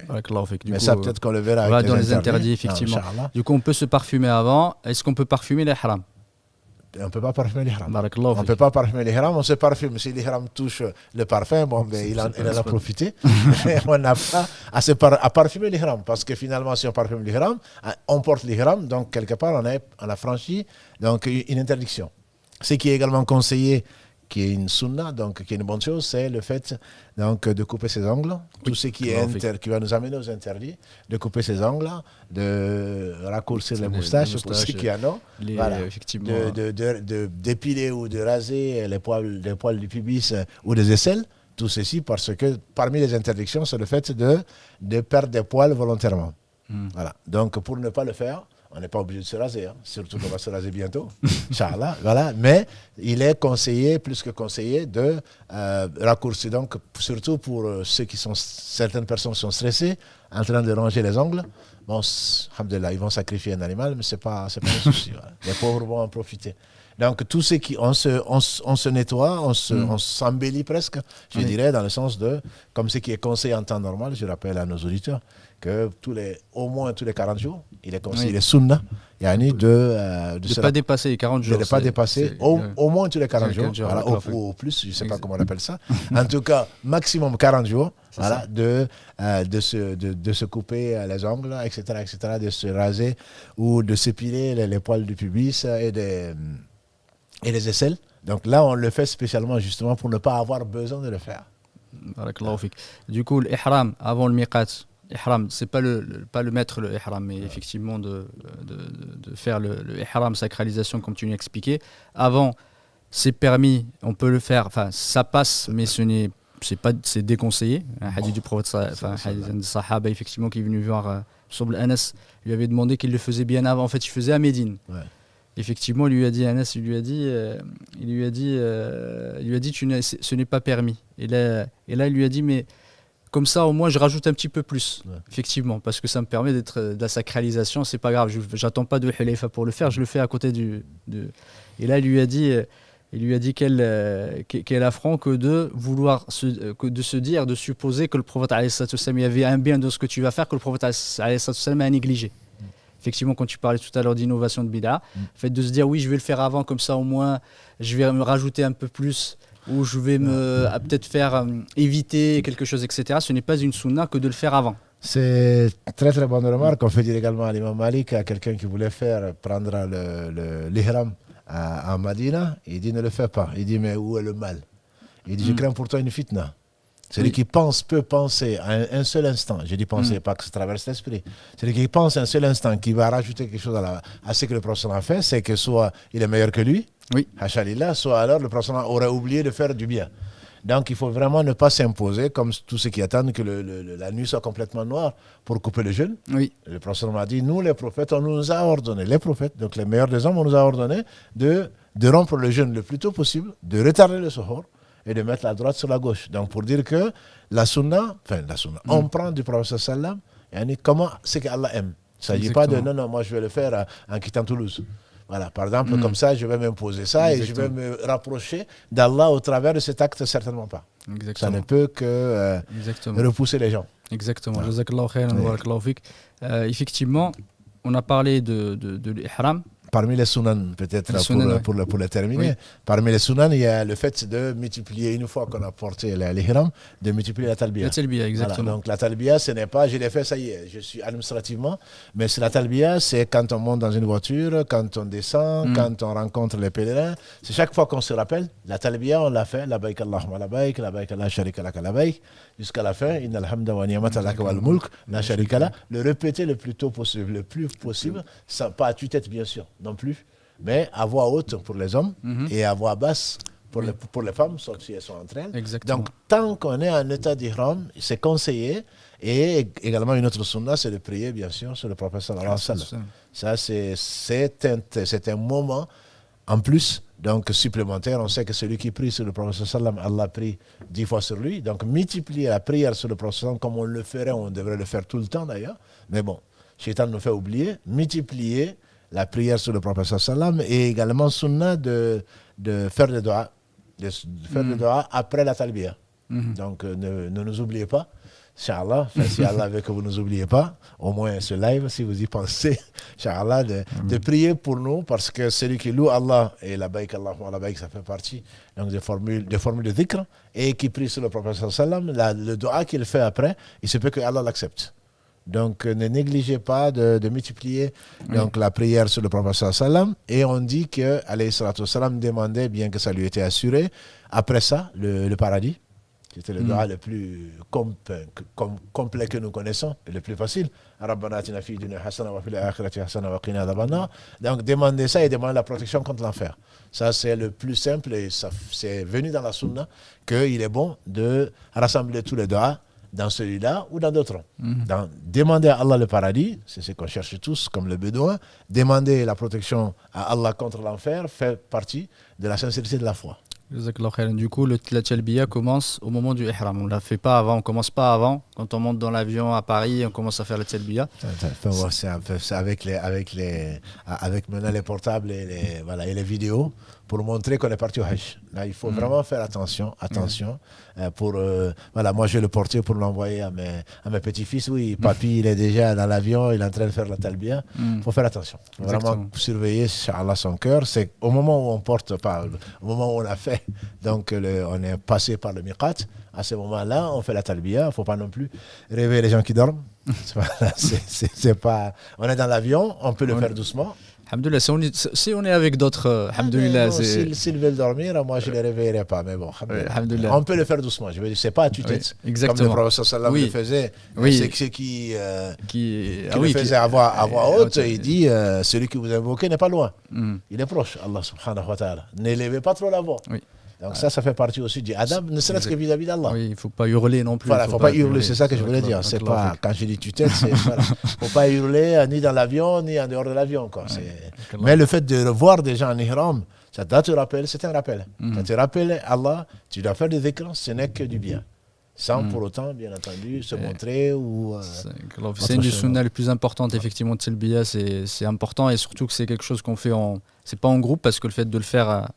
Mais ça, peut-être qu'on le verra avec dans les interdits, effectivement. Du coup, on peut se parfumer avant. Est-ce qu'on peut parfumer l'ihram? On ne peut pas parfumer l'ihram. On ne peut pas parfumer l'ihram. On se parfume. Si l'ihram touche le parfum, il en a profité. On n'a pas à parfumer l'ihram. Parce que finalement, si on parfume l'ihram, on porte l'ihram. Donc, quelque part, on a franchi une interdiction. Ce qui est également conseillé, qui est une sunna, donc qui est une bonne chose, c'est le fait de couper ses ongles. Tout ce qui va nous amener aux interdits, de couper ses ongles, de raccourcir les moustaches pour ceux qui en ont. D'épiler ou de raser les poils du pubis ou des aisselles. Tout ceci parce que parmi les interdictions, c'est le fait de perdre des poils volontairement. Voilà. Donc pour ne pas le faire, on n'est pas obligé de se raser, surtout qu'on va se raser bientôt, Inch'Allah, voilà. Mais il est conseillé, plus que conseillé, de raccourcir. Donc, surtout pour certaines personnes qui sont stressées, en train de ranger les ongles. Bon, alhamdulillah, ils vont sacrifier un animal, mais c'est pas un souci. Voilà. Les pauvres vont en profiter. Donc, tout ce qui, on se nettoie, on s'embellit presque, je dirais, dans le sens de, comme ce qui est conseillé en temps normal, je rappelle à nos auditeurs, que au moins tous les 40 jours, il est conseillé, il est sunna, yani de ne pas dépasser les 40 jours. De ne pas dépasser, au moins tous les 40 jours, voilà, au plus, je ne sais pas comment on appelle ça. En tout cas, maximum 40 jours, voilà, de se couper les ongles, etc., de se raser ou de s'épiler les poils du pubis et les aisselles. Donc là, on le fait spécialement justement pour ne pas avoir besoin de le faire. Du coup, l'ihram avant le miqat, l'ihram, c'est pas le mettre le ihram, mais effectivement de faire le ihram, sacralisation comme tu nous expliquais. Avant, c'est permis, on peut le faire, enfin ça passe, mais c'est déconseillé. Un hadith du prophète, un hadith de sahaba effectivement qui est venu voir Sobl Anas, lui avait demandé qu'il le faisait bien avant. En fait, il faisait à Médine. Ouais. Effectivement, il lui a dit Anas, il lui a dit ce n'est pas permis. Et là, il lui a dit mais comme ça, au moins, je rajoute un petit peu plus, effectivement, parce que ça me permet d'être de la sacralisation. C'est pas grave, j'attends pas de Hulayfa pour le faire, je le fais à côté Et là, il lui a dit quel affront que de vouloir de se dire, de supposer que le prophète alayhi salatu wassalam, il y avait un bien de ce que tu vas faire que le prophète alayhi salatu wassalam a négligé. Effectivement, quand tu parlais tout à l'heure d'innovation de bid'a, le fait de se dire oui, je vais le faire avant, comme ça au moins, je vais me rajouter un peu plus. Ou je vais peut-être faire éviter quelque chose, etc. Ce n'est pas une sunna que de le faire avant. C'est très très bonne remarque. On fait dire également à l'imam Malik, à quelqu'un qui voulait prendre l'ihram à Madina, il dit ne le fais pas. Il dit mais où est le mal? Il dit je crains pour toi une fitna. Celui qui peut penser un seul instant, je dis penser, pas que ça traverse l'esprit. Celui qui pense un seul instant qui va rajouter quelque chose à ce que le prophète a fait, c'est que soit il est meilleur que lui, soit alors le prophète aurait oublié de faire du bien. Donc il faut vraiment ne pas s'imposer comme tous ceux qui attendent que la nuit soit complètement noire pour couper le jeûne. Oui. Le prophète m'a dit, nous les prophètes, on nous a ordonné, les prophètes, donc les meilleurs des hommes, on nous a ordonné de rompre le jeûne le plus tôt possible, de retarder le suhoor et de mettre la droite sur la gauche. Donc pour dire que la sunna, on prend du prophète sallam, comment c'est qu'Allah aime. Il ne s'agit pas de non, moi je vais le faire en quittant Toulouse. Voilà, par exemple, comme ça, je vais m'imposer ça et je vais me rapprocher d'Allah au travers de cet acte, certainement pas. Ça ne peut que repousser les gens. Exactement. Jazakallahu khairan wa barakallahu fik. Effectivement, on a parlé de l'ihram. Parmi les sunan, peut-être pour le terminer, parmi les sunan, il y a le fait de multiplier, une fois qu'on a porté l'ihram, de multiplier la talbiya. La talbiya, exactement. Voilà, donc la talbiya, ce n'est pas, je l'ai fait, ça y est, je suis administrativement, mais la talbiya, c'est quand on monte dans une voiture, quand on descend, quand on rencontre les pèlerins. C'est chaque fois qu'on se rappelle, la talbiya, on l'a fait, labaik Allahumma labaik, labaik la sharika laka labaik, jusqu'à la fin, innal hamda wa ni'mata laka wal mulk, la sharika la, le répéter le plus tôt possible, le plus possible, sans, pas à tue-tête bien sûr, non plus, mais à voix haute pour les hommes et à voix basse pour les femmes, sauf si elles sont entre elles. Exactement. Donc, tant qu'on est en état d'ihram, c'est conseillé. Et également, une autre sunna, c'est de prier, bien sûr, sur le prophète sallallahu alayhi wa sallam. Ça, c'est un moment en plus, donc supplémentaire. On sait que celui qui prie sur le prophète sallam, Allah prie 10 fois sur lui. Donc, multiplier la prière sur le prophète sallam, comme on le ferait, on devrait le faire tout le temps d'ailleurs. Mais bon, Shaitan nous fait oublier. Multiplier la prière sur le prophète sallam et également sunna de faire le dua, le dua après la talbiya. Donc ne nous oubliez pas, Inch'Allah, si Allah veut que vous ne nous oubliez pas, au moins ce live, si vous y pensez, Inch'Allah, de prier pour nous, parce que celui qui loue Allah, et la baïk, Allahumma la baïk, ça fait partie donc, des formules de dhikr, et qui prie sur le prophète sallam, le dua qu'il fait après, il se peut que Allah l'accepte. Donc, ne négligez pas de multiplier donc, la prière sur le prophète sallam. Et on dit que, alayhi salatu wassalam, demandait, bien que ça lui était assuré, après ça, le paradis. C'était le dua le plus complet que nous connaissons, et le plus facile. Donc, demandez ça et demandez la protection contre l'enfer. Ça, c'est le plus simple et c'est venu dans la sunna qu'il est bon de rassembler tous les doigts dans celui-là ou dans d'autres. Demander à Allah le paradis, c'est ce qu'on cherche tous, comme le bédouin. Demander la protection à Allah contre l'enfer fait partie de la sincérité de la foi. Du coup, la talbiya commence au moment du ihram. On ne la fait pas avant, on ne commence pas avant. Quand on monte dans l'avion à Paris, on commence à faire la talbiya. C'est avec maintenant les portables et les vidéos pour montrer qu'on est parti au Hajj. Là, il faut vraiment faire attention. Moi, je vais le porter pour l'envoyer à mes petits-fils. Oui, papy, il est déjà dans l'avion, il est en train de faire la talbiya. Il faut faire attention. Vraiment surveiller, Inch'Allah, son cœur. C'est au moment où on porte, pas au moment où on a fait. Donc, on est passé par le miqat. À ce moment-là, on fait la talbiya. Il ne faut pas non plus réveiller les gens qui dorment. C'est pas... On est dans l'avion, on peut le faire doucement. Alhamdoulilah, si on est avec d'autres, alhamdoulilah. S'ils veulent dormir, moi je ne les réveillerai pas. Mais bon, on peut le faire doucement. Je veux dire, c'est pas à tue-tête. Exactement. Comme le prophète sallallahu alayhi wa sallam le faisait. C'est qui le faisait à voix haute. Il dit celui que vous invoquez n'est pas loin. Il est proche, Allah subhanahu wa ta'ala. N'élevez pas trop la voix. Donc ça fait partie aussi du adab, ne serait-ce que vis-à-vis d'Allah. Oui, il ne faut pas hurler non plus. Voilà, il ne faut pas hurler, c'est ça que je voulais dire. C'est pas, quand je dis tue-tête, il ne faut pas hurler ni dans l'avion, ni en dehors de l'avion. Mais le fait de voir des gens en ihram, ça te rappelle, c'est un rappel. Ça te rappelle Allah, tu dois faire des écrans, ce n'est que du bien. Sans pour autant, bien entendu, se montrer ou... c'est une des sunnas les plus importantes, effectivement, de Talbiya, c'est important, et surtout que c'est quelque chose qu'on fait c'est pas en groupe, parce que le fait de le faire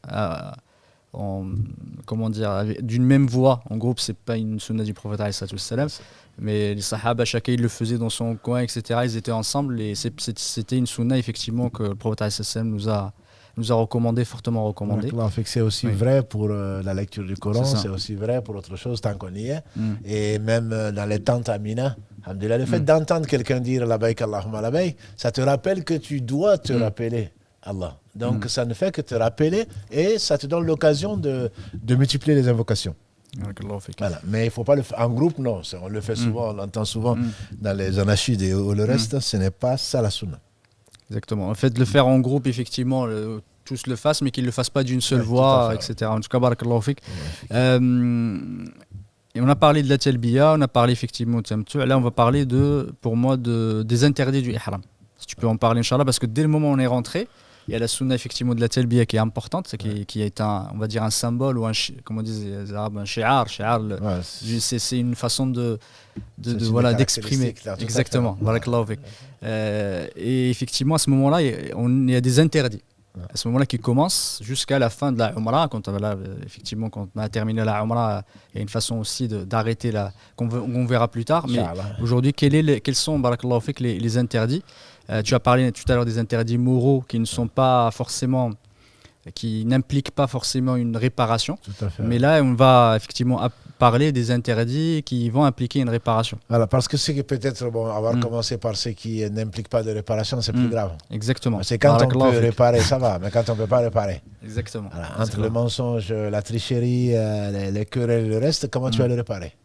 d'une même voix en groupe, c'est pas une sunna du prophète alayhi salam, mais les sahaba, chacun il le faisait dans son coin, etc. Ils étaient ensemble, et c'était une sunna effectivement que le prophète alayhi salam nous a recommandé, fortement recommandé. C'est aussi vrai pour la lecture du Coran, c'est aussi vrai pour autre chose tant qu'on y est, et même dans les tentes à Mina. Le fait d'entendre quelqu'un dire labbaik Allahumma labbaik, ça te rappelle que tu dois te rappeler Allah. Donc ça ne fait que te rappeler, et ça te donne l'occasion de multiplier les invocations. Voilà. Mais il ne faut pas le faire en groupe, non. On le fait souvent, on l'entend souvent dans les anachides et le reste, ce n'est pas ça la sunna. Exactement. En fait, de le faire en groupe, effectivement, tous le fassent, mais qu'ils ne le fassent pas d'une seule voix, etc. En tout cas, barakallahu fik. Et on a parlé de la talbiya, on a parlé effectivement de tamtu'. Là, on va parler pour moi, des interdits du ihram. Si tu peux en parler, Inch'Allah, parce que dès le moment où on est rentré, il y a la sunna effectivement de la talbiya qui est importante, qui est on va dire un symbole ou comment disent les Arabes, un shi'ar. C'est une façon d'exprimer. Exactement. Et effectivement, à ce moment-là, il y a des interdits. À ce moment-là, qui commence jusqu'à la fin de la Umrah. Quand on a terminé la Umrah, il y a une façon aussi d'arrêter qu'on verra plus tard. Mais aujourd'hui, quels sont, barakallahu fik, les interdits? Tu as parlé tout à l'heure des interdits moraux qui n'impliquent pas forcément une réparation. Tout à fait. Mais là, on va effectivement parler des interdits qui vont impliquer une réparation. Voilà, parce que c'est peut-être, avoir commencé par ce qui n'implique pas de réparation, c'est plus grave. Exactement. C'est quand on peut réparer, ça va, mais quand on ne peut pas réparer. Exactement. Voilà, entre le mensonge, la tricherie, les querelles et le reste, comment tu vas le réparer?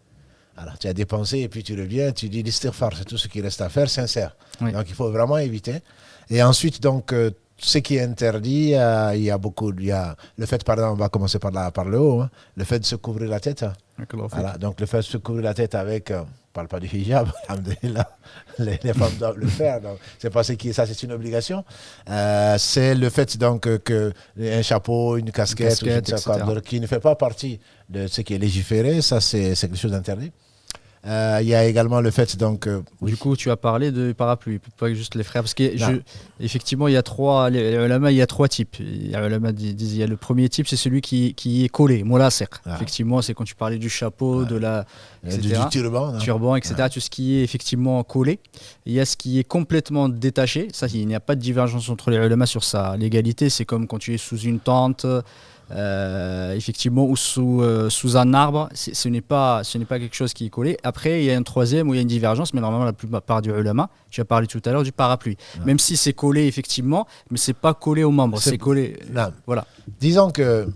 Alors, tu as dépensé et puis tu reviens, tu dis l'istighfar, c'est tout ce qui reste à faire, sincère. Oui. Donc, il faut vraiment éviter. Et ensuite, donc, ce qui est interdit, il y a le fait, par exemple, on va commencer par le haut, le fait de se couvrir la tête. Voilà, donc, le fait de se couvrir la tête avec, on ne parle pas du hijab, les femmes doivent le faire. Donc, c'est pas ça, c'est une obligation. C'est le fait donc qu'un chapeau, une casquette qui ne fait pas partie de ce qui est légiféré, ça c'est quelque chose d'interdit. Il y a également le fait donc... Du coup, tu as parlé de parapluie, pas juste les frères, parce qu'effectivement, il y a trois types. Il y a le premier type, c'est celui qui est collé, molasser. Effectivement, c'est quand tu parlais du chapeau, du turban, etc. Tout ce qui est effectivement collé. Il y a ce qui est complètement détaché. Ça, il n'y a pas de divergence entre les ulama sur sa légalité. C'est comme quand tu es sous une tente... effectivement, ou sous un arbre, ce n'est pas quelque chose qui est collé. Après, il y a un troisième où il y a une divergence, mais normalement la plupart du ulama, tu as parlé tout à l'heure du parapluie, même si c'est collé effectivement, mais c'est pas collé aux membres, c'est collé. Voilà. Disons que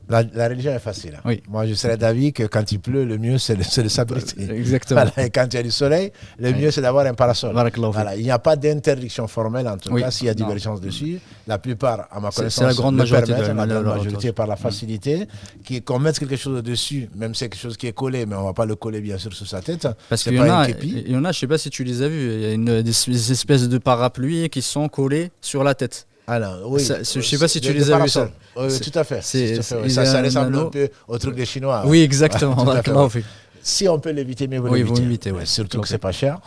la religion est facile. Oui. Moi, je serais d'avis que quand il pleut, le mieux, c'est de s'abriter. Exactement. Voilà. Et quand il y a du soleil, le mieux, c'est d'avoir un parasol. Voilà. Il n'y a pas d'interdiction formelle, en tout cas, s'il y a divergence dessus. La plupart, à ma connaissance, c'est la grande majorité, par la facilité, qu'on mette quelque chose dessus, même si c'est quelque chose qui est collé, mais on ne va pas le coller, bien sûr, sur sa tête. Parce qu'il y en a, je ne sais pas si tu les as vus, il y a des espèces de parapluies qui sont collés sur la tête. Ah non, oui. Je ne sais pas si tu les as vus. Oui, tout à fait. Ça ressemble un peu au truc des Chinois. Oui, exactement. Si on peut l'éviter, mieux vaut l'éviter. Surtout que c'est pas cher.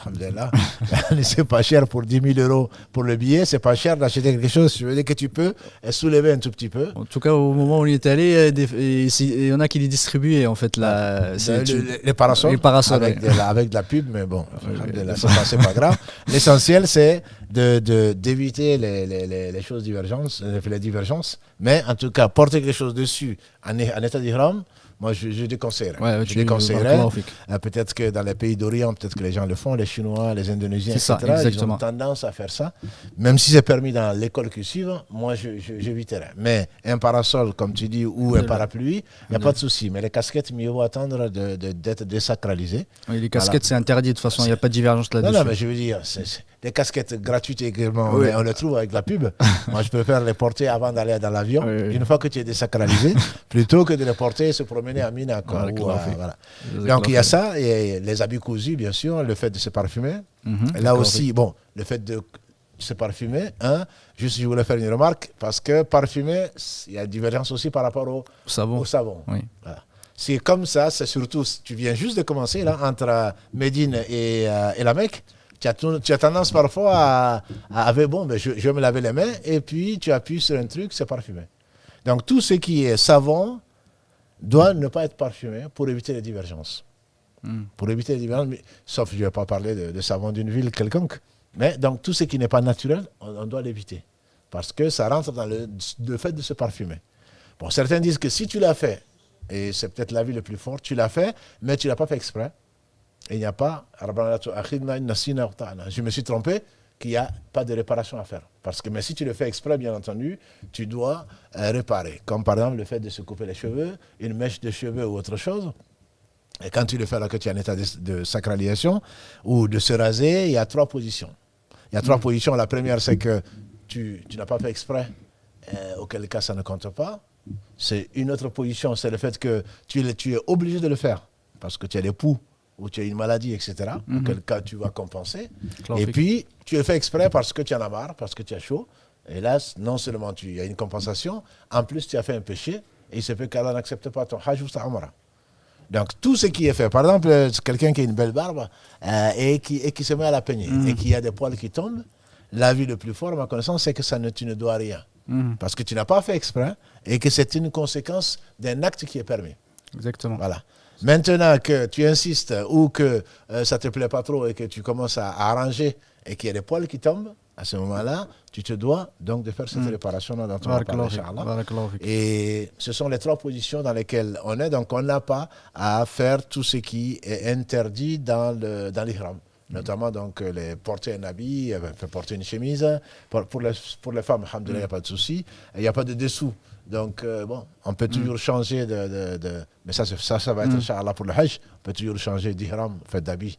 C'est pas cher pour 10 000 € pour le billet. C'est pas cher d'acheter quelque chose. Je veux dire que tu peux soulever un tout petit peu. En tout cas, au moment où on y est allé, il y en a qui les distribuaient en fait. Les parasols. Avec de la pub, mais bon, c'est pas grave. L'essentiel, c'est d'éviter les choses divergences, les divergences. Mais en tout cas, porter quelque chose dessus en état d'ihram, moi, je déconseillerais. Je déconseillerais. Peut-être que dans les pays d'Orient, peut-être que les gens le font, les Chinois, les Indonésiens, etc. Ils ont tendance à faire ça. Même si c'est permis dans l'école cursive, moi, j'éviterais. Mais un parasol, comme tu dis, ou un parapluie, il n'y a pas de souci. Mais les casquettes, mieux vaut attendre d'être désacralisées. Oui, les casquettes, c'est interdit. De toute façon, il n'y a pas de divergence là-dessus. Non, mais je veux dire, les casquettes gratuites également, on les trouve avec la pub. Moi, je préfère les porter avant d'aller dans l'avion, une fois que tu es désacralisé, plutôt que de les porter et se promener à Mina. Voilà. Donc, il y a ça, et les habits cousus, bien sûr, le fait de se parfumer. Là aussi, bon, le fait de se parfumer, juste je voulais faire une remarque, parce que parfumer, il y a une divergence aussi par rapport au savon. Oui. Voilà. C'est comme ça, c'est surtout, tu viens juste de commencer, là, entre Médine et la Mecque. Tu as tendance parfois je vais me laver les mains, et puis tu appuies sur un truc, c'est parfumé. Donc tout ce qui est savon doit ne pas être parfumé pour éviter les divergences. Pour éviter les divergences, sauf je ne vais pas parler de savon d'une ville quelconque, mais donc tout ce qui n'est pas naturel, on doit l'éviter. Parce que ça rentre dans le fait de se parfumer. Bon, certains disent que si tu l'as fait, et c'est peut-être l'avis le plus fort, tu l'as fait, mais tu ne l'as pas fait exprès. Et il n'y a pas, je me suis trompé, qu'il n'y a pas de réparation à faire. Mais si tu le fais exprès, bien entendu, tu dois réparer. Comme par exemple le fait de se couper les cheveux, une mèche de cheveux ou autre chose. Et quand tu le fais alors que tu es en état de sacralisation, ou de se raser, il y a 3 positions. Il y a 3 positions. La première, c'est que tu n'as pas fait exprès, auquel cas ça ne compte pas. C'est une autre position, c'est le fait que tu es obligé de le faire, parce que tu as des poux, ou tu as une maladie, etc., auquel cas tu vas compenser. Et puis, tu le fais exprès parce que tu en as marre, parce que tu as chaud. Et là, non seulement il y a une compensation, en plus tu as fait un péché, et il se peut qu'Allah n'accepte pas ton hajj ou ta umrah. Donc, tout ce qui est fait, par exemple, quelqu'un qui a une belle barbe et qui se met à la peigner, et qui a des poils qui tombent, l'avis le plus fort, à ma connaissance, c'est que tu ne dois rien. Parce que tu n'as pas fait exprès, et que c'est une conséquence d'un acte qui est permis. Exactement. Voilà. Maintenant que tu insistes ou que ça ne te plaît pas trop et que tu commences à arranger et qu'il y a des poils qui tombent, à ce moment-là, tu te dois donc de faire cette réparation dans ton appareil, Inch'Allah. Et ce sont les 3 positions dans lesquelles on est. Donc, on n'a pas à faire tout ce qui est interdit dans l'ihram. Notamment donc porter un habit, porter une chemise. Pour les femmes, alhamdoulilah, il n'y a pas de souci. Il n'y a pas de dessous. Donc, on peut toujours changer mais ça va être, Inch'Allah, pour le Hajj. On peut toujours changer d'ihram, d'habit.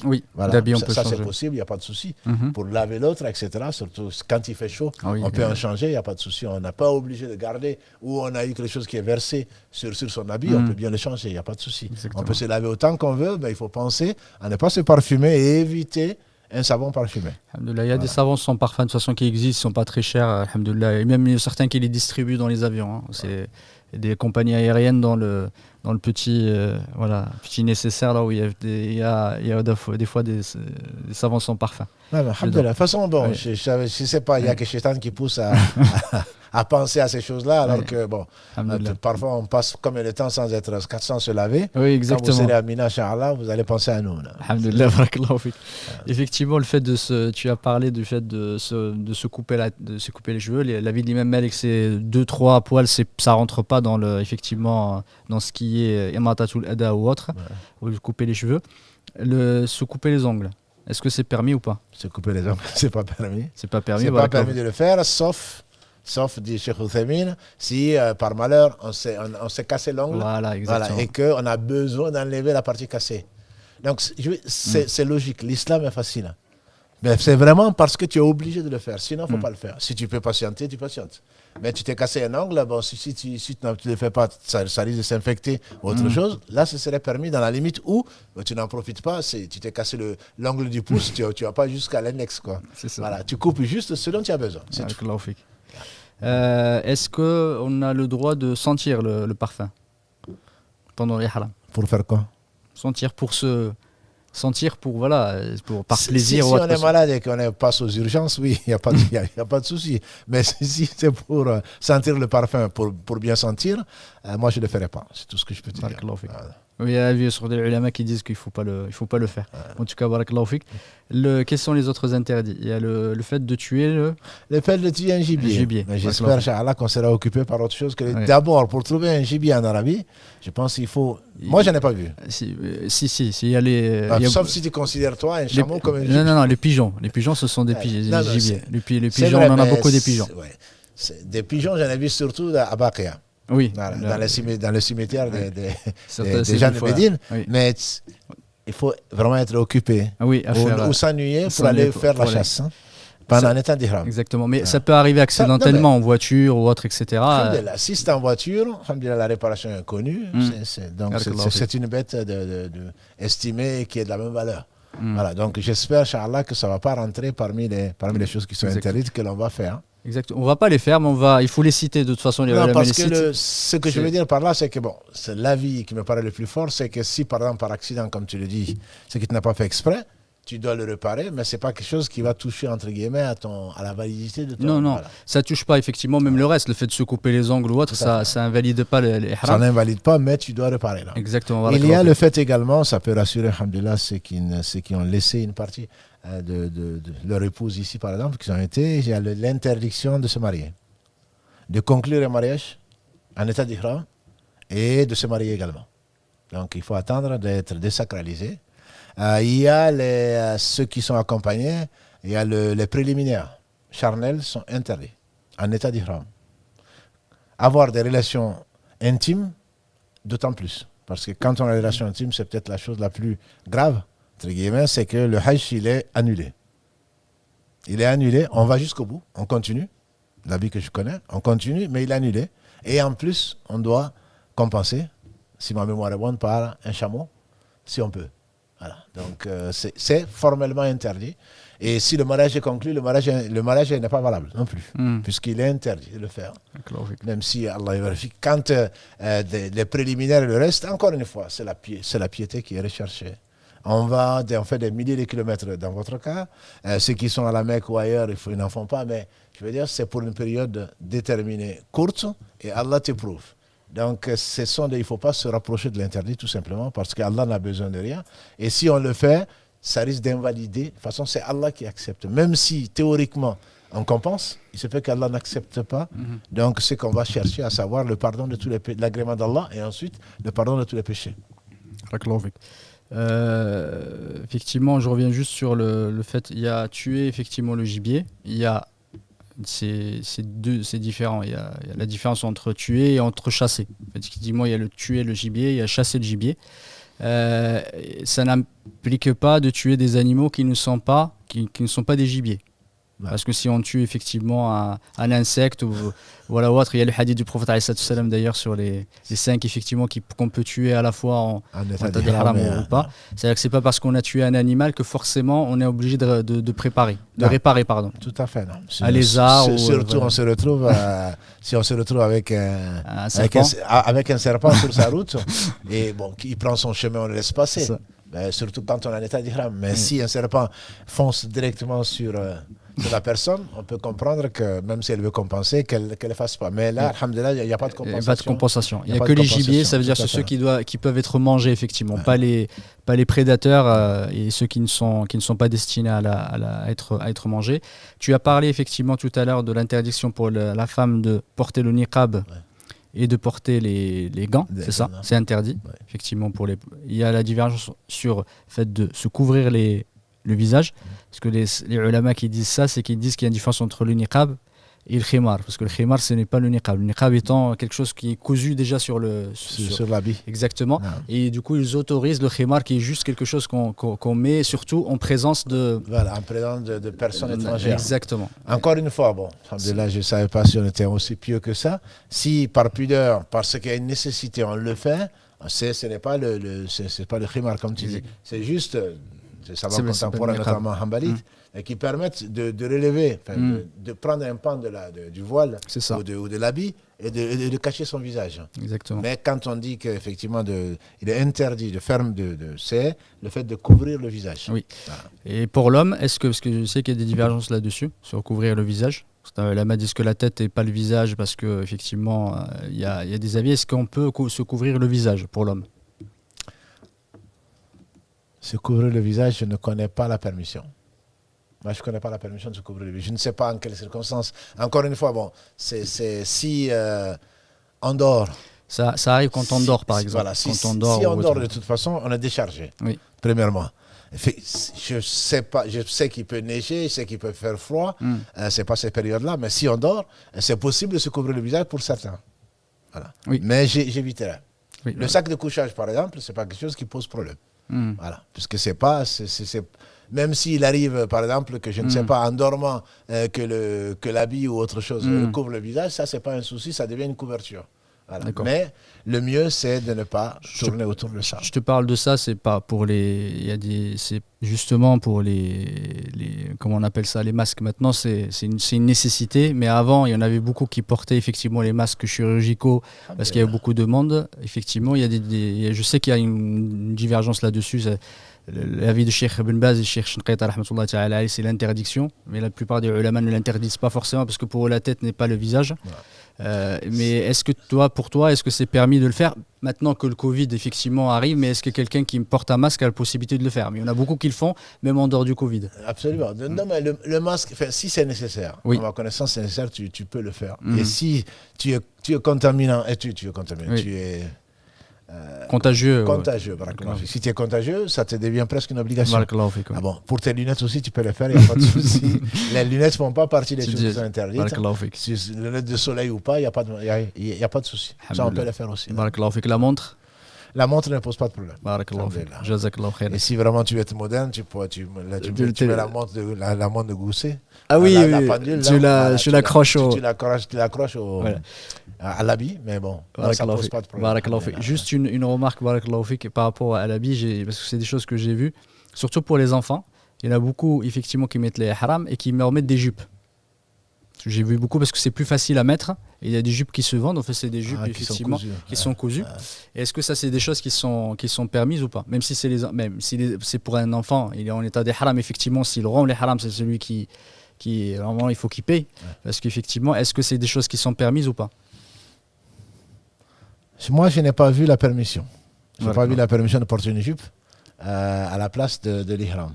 Oui, voilà. d'habit, on peut changer. Ça, c'est possible, il n'y a pas de souci. Pour laver l'autre, etc., surtout quand il fait chaud, on peut en changer, il n'y a pas de souci. On n'a pas obligé de garder, ou on a eu quelque chose qui est versé sur son habit, on peut bien le changer, il n'y a pas de souci. On peut se laver autant qu'on veut, mais il faut penser à ne pas se parfumer et éviter un savon parfumé. Il y a des savons sans parfum de toute façon qui existent, ils ne sont pas très chers, alhamdoulilah. Et même certains qui les distribuent dans les avions. C'est des compagnies aériennes dans le petit nécessaire là où il y a des fois des savons sans parfum. De toute façon, je ne sais pas, il y a que Shaitan qui pousse à penser à ces choses-là, alors que parfois on passe comme le temps sans se laver. Oui, exactement. Quand vous serez à Mina, Inch'Allah, vous allez penser à nous. Alhamdoulilah, barakallahu fik. Effectivement, le fait tu as parlé du fait de se couper les cheveux. La vie de l'imam Malik, c'est 2-3 poils, ça rentre pas dans dans ce qui est imatatul ada ou autre, ou couper les cheveux. Se couper les ongles. Est-ce que c'est permis ou pas? Se couper les ongles, c'est pas permis. C'est pas permis. C'est pas permis de le faire, sauf dit Cheikh Ousseymine, si par malheur on s'est cassé l'ongle, et qu'on a besoin d'enlever la partie cassée. Donc c'est logique, l'islam est facile. Mais c'est vraiment parce que tu es obligé de le faire. Sinon, il ne faut pas le faire. Si tu peux patienter, tu patientes. Mais tu t'es cassé un ongle, bon, si tu ne le fais pas, ça risque de s'infecter ou autre chose. Là, ce serait permis dans la limite où tu n'en profites pas. Tu t'es cassé l'ongle du pouce, tu ne vas pas jusqu'à l'index. Voilà, tu coupes juste ce dont tu as besoin. C'est tout. Est-ce qu'on a le droit de sentir le parfum pendant l'ihram? Pour faire quoi? Sentir pour par plaisir. Si on est malade et qu'on passe aux urgences, oui, il n'y a pas de souci. Mais si c'est pour sentir le parfum, pour bien sentir, moi je ne le ferai pas. C'est tout ce que je peux te dire. Oui, il y a des sur des ulama qui disent qu'il ne faut pas le faire. En tout cas, barakallahu fik. Quels sont les autres interdits? Il y a le fait de tuer le fait de tuer un gibier. Mais j'espère, Inch'Allah, qu'on sera occupé par autre chose que d'abord, pour trouver un gibier en Arabie, je pense qu'il faut... Moi, je n'en ai pas vu. Si, il y a les... Sauf si tu considères toi un chameau comme un gibier. Non, les pigeons. Les pigeons, ce sont des gibiers. Les pigeons, on en a beaucoup des pigeons. Des pigeons, j'en ai vu surtout à Bakia. Oui. Dans le cimetière des gens de Médine. Oui. Mais il faut vraiment être occupé. Ou s'ennuyer pour aller faire la chasse. Pendant un état d'ihram. Exactement. Mais ça peut arriver accidentellement en voiture ou autre, etc. Si c'est en voiture, la réparation est connue. Donc c'est une bête estimée qui est de la même valeur. Voilà. Donc j'espère, Inch'Allah, que ça ne va pas rentrer parmi les choses qui sont interdites que l'on va faire. Exactement. On ne va pas les faire, mais il faut les citer de toute façon. Non, parce que ce que je veux dire par là, c'est que c'est l'avis qui me paraît le plus fort, c'est que si par exemple par accident, comme tu le dis, c'est que tu n'as pas fait exprès, tu dois le réparer, mais ce n'est pas quelque chose qui va toucher entre guillemets à la validité de ton... Non, ça ne touche pas effectivement, même le reste, le fait de se couper les ongles ou autre, ça n'invalide pas les ihram. Ça n'invalide pas, mais tu dois réparer là. Exactement. Il y a le fait également, ça peut rassurer, alhamdoulilah, ceux qui ont laissé une partie de leur épouse ici, par exemple, qui ont été, il y a l'interdiction de se marier, de conclure un mariage en état d'ihram et de se marier également. Donc il faut attendre d'être désacralisé. Il y a ceux qui sont accompagnés, il y a les préliminaires charnels sont interdits en état d'ihram. Avoir des relations intimes, d'autant plus. Parce que quand on a des relations intimes, c'est peut-être la chose la plus grave, entre guillemets, c'est que le hajj, il est annulé. Il est annulé, on va jusqu'au bout, on continue, l'habit que je connais, on continue, mais il est annulé. Et en plus, on doit compenser, si ma mémoire est bonne, par un chameau, si on peut. Voilà. Donc c'est formellement interdit. Et si le mariage est conclu, le mariage n'est pas valable non plus, puisqu'il est interdit de le faire. Même si Allah vérifie. Quand les préliminaires et le reste, encore une fois, c'est la piété qui est recherchée. On fait des milliers de kilomètres dans votre cas. Ceux qui sont à la Mecque ou ailleurs, ils n'en font pas, mais je veux dire, c'est pour une période déterminée, courte, et Allah t'éprouve. Donc, il ne faut pas se rapprocher de l'interdit tout simplement parce qu'Allah n'a besoin de rien. Et si on le fait, ça risque d'invalider. De toute façon, c'est Allah qui accepte. Même si théoriquement on compense, il se fait qu'Allah n'accepte pas. Donc, c'est qu'on va chercher à savoir le pardon de tous les péchés, l'agrément d'Allah et ensuite le pardon de tous les péchés. Effectivement, je reviens juste sur le fait il y a tué effectivement le gibier. Il y a c'est différent. Il y a la différence entre tuer et entre chasser. Effectivement, il y a le tuer le gibier, il y a chasser le gibier. Ça n'implique pas de tuer des animaux qui ne sont pas des gibiers. Ouais. Parce que si on tue effectivement un insecte ou autre, il y a le hadith du prophète d'ailleurs sur les 5 effectivement qu'on peut tuer à la fois en état d'ihram ou pas. C'est-à-dire que c'est pas parce qu'on a tué un animal que forcément on est obligé de réparer. Tout à fait. Non. Un lézard. Surtout on se retrouve si on se retrouve avec un serpent sur sa route et bon, il prend son chemin, on le laisse passer. Surtout quand on est en état d'ihram. Mais si un serpent fonce directement sur la personne, on peut comprendre que même si elle veut compenser, qu'elle ne fasse pas. Mais là, alhamdoulilah, il n'y a pas de compensation. Il n'y a que les gibiers, ça veut dire ceux qui peuvent être mangés, effectivement, pas les prédateurs et ceux qui ne sont pas destinés à être mangés. Tu as parlé effectivement tout à l'heure de l'interdiction pour la femme de porter le niqab et de porter les gants, c'est ça, c'est interdit. Ouais. Effectivement, il y a la divergence sur le fait de se couvrir le visage. Parce que les ulama qui disent ça, c'est qu'ils disent qu'il y a une différence entre le niqab et le khimar, parce que le khimar ce n'est pas le niqab. Le niqab étant quelque chose qui est cousu déjà sur l'habit. Exactement. Ah. Et du coup ils autorisent le khimar qui est juste quelque chose qu'on met surtout en présence de... Voilà, en présence de personnes étrangères. Exactement. Encore une fois, bon, là je ne savais pas si on était aussi pieux que ça. Si par pudeur, parce qu'il y a une nécessité, on le fait, ce n'est pas c'est pas le khimar comme tu dis. C'est juste, c'est savants contemporains, notamment hanbalites, qui permettent de relever, de prendre un pan du voile ou de l'habit et de cacher son visage. Exactement. Mais quand on dit qu'effectivement il est interdit c'est le fait de couvrir le visage. Oui. Voilà. Et pour l'homme, parce que je sais qu'il y a des divergences là-dessus, sur couvrir le visage. La m'a dit que la tête et pas le visage, parce qu'effectivement, il y a des avis. Est-ce qu'on peut se couvrir le visage pour l'homme? Se couvrir le visage, je ne connais pas la permission. Moi, je ne connais pas la permission de se couvrir le visage. Je ne sais pas en quelles circonstances. Encore une fois, bon, c'est si on dort. Ça arrive quand on dort, par exemple. Voilà, si on dort, de toute façon, on est déchargé. Oui. Premièrement. Je sais qu'il peut neiger, je sais qu'il peut faire froid. C'est pas ces périodes-là, mais si on dort, c'est possible de se couvrir le visage pour certains. Voilà. Oui. Mais j'éviterai. Oui, le sac de couchage, par exemple, c'est pas quelque chose qui pose problème. Voilà, puisque c'est pas, même s'il arrive, par exemple, que je ne sais pas, en dormant, que l'habit ou autre chose couvre le visage, ça c'est pas un souci, ça devient une couverture. Voilà. Mais le mieux c'est de ne pas tourner autour de ça. Je te parle de ça, c'est pas pour c'est justement pour comment on appelle ça, les masques. Maintenant c'est une nécessité, mais avant il y en avait beaucoup qui portaient effectivement les masques chirurgicaux parce qu'il y avait beaucoup de monde. Effectivement, je sais qu'il y a une divergence là-dessus. L'avis de Cheikh Ibn Baz et Cheikh Shenqaïta, c'est l'interdiction, mais la plupart des ulama ne l'interdisent pas forcément parce que pour eux la tête n'est pas le visage. Voilà. Mais est-ce que pour toi, est-ce que c'est permis de le faire maintenant que le Covid effectivement arrive, mais est-ce que quelqu'un qui porte un masque a la possibilité de le faire? Mais il y en a beaucoup qui le font, même en dehors du Covid. Absolument. Non, mais le masque, si c'est nécessaire, à ma connaissance, c'est nécessaire, tu peux le faire. Et si tu es contaminant, tu es contaminé, tu es... contagieux. Si tu es contagieux, ça te devient presque une obligation. Ah bon, pour tes lunettes aussi, tu peux le faire, il n'y a pas de souci. Les lunettes ne font pas partie des choses qui sont interdites. Si c'est lunettes de soleil ou pas, il n'y a pas de souci. Ça, on peut le faire aussi. La montre? La montre ne pose pas de problème. Et si vraiment tu veux être moderne, tu mets la montre de Gousset. Ah oui, tu l'accroches à l'habit, mais bon, ça ne pose pas de problème. Juste une remarque par rapport à l'habit, parce que c'est des choses que j'ai vues, surtout pour les enfants. Il y en a beaucoup effectivement qui mettent les haram et qui me remettent des jupes. J'ai vu beaucoup parce que c'est plus facile à mettre. Et il y a des jupes qui se vendent. En fait, c'est des jupes effectivement qui sont cousues. Et est-ce que ça, c'est des choses qui sont permises ou pas? Même si c'est pour un enfant, il est en état des haram. Effectivement, s'il rend les haram, c'est celui qui normalement il faut qu'il paye. Parce qu'effectivement, est-ce que c'est des choses qui sont permises ou pas? Moi, je n'ai pas vu la permission. Je n'ai pas vu la permission de porter une jupe à la place de l'ihram.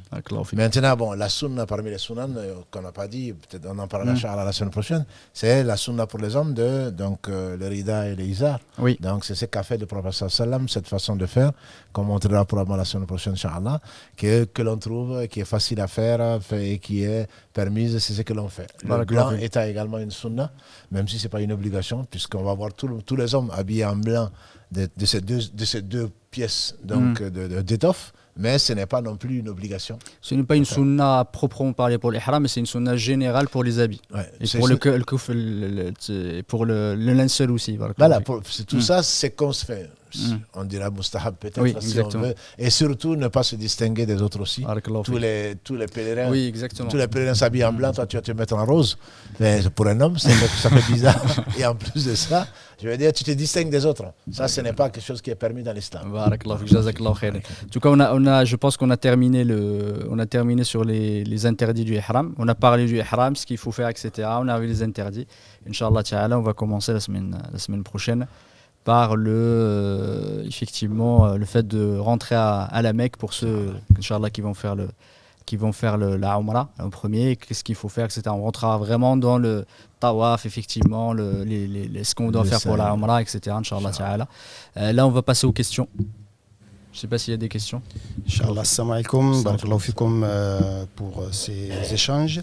Maintenant, bon, la sunna parmi les sunnahs qu'on n'a pas dit, peut-être on en parlera la semaine prochaine, c'est la sunna pour les hommes le rida et le izar. Oui. Donc c'est ce qu'a fait le prophète sallam, cette façon de faire, qu'on montrera probablement la semaine prochaine, Inch'Allah, que l'on trouve, qui est facile à faire et qui est permise, c'est ce que l'on fait. Le blanc est également une sunna, même si ce n'est pas une obligation, puisqu'on va voir tous les hommes habillés en blanc de ces deux pièces d'étoffe, mais ce n'est pas non plus une obligation. Ce n'est pas une sunna proprement parlée pour l'ihram, mais c'est une sunna générale pour les habits. Ouais, et pour le linceul aussi. Voilà, tout ça, c'est qu'on se fait. On dira mustahab peut-être si on veut. Et surtout, ne pas se distinguer des autres aussi. Tous les pèlerins, tous les pèlerins s'habillent en blanc, toi tu vas te mettre en rose. Mais pour un homme, ça fait bizarre. Et en plus de ça, je veux dire, tu te distingues des autres. Ça, ce n'est pas quelque chose qui est permis dans l'islam. En tout cas, je pense qu'on a terminé sur les interdits du ihram. On a parlé du ihram, ce qu'il faut faire, etc. On a vu les interdits. Inch'Allah ta'ala, on va commencer la semaine prochaine par effectivement le fait de rentrer à la Mecque pour ceux, Inch'Allah, qui vont faire la Umrah en premier, qu'est-ce qu'il faut faire, etc. On rentrera vraiment dans le tawaf, effectivement, ce qu'on doit faire pour la Umrah, etc. Inch'Allah ta'ala. Là, on va passer aux questions. Je ne sais pas s'il y a des questions. Inch'Allah, assalamu alaikum, barakallahu fikum pour ces échanges.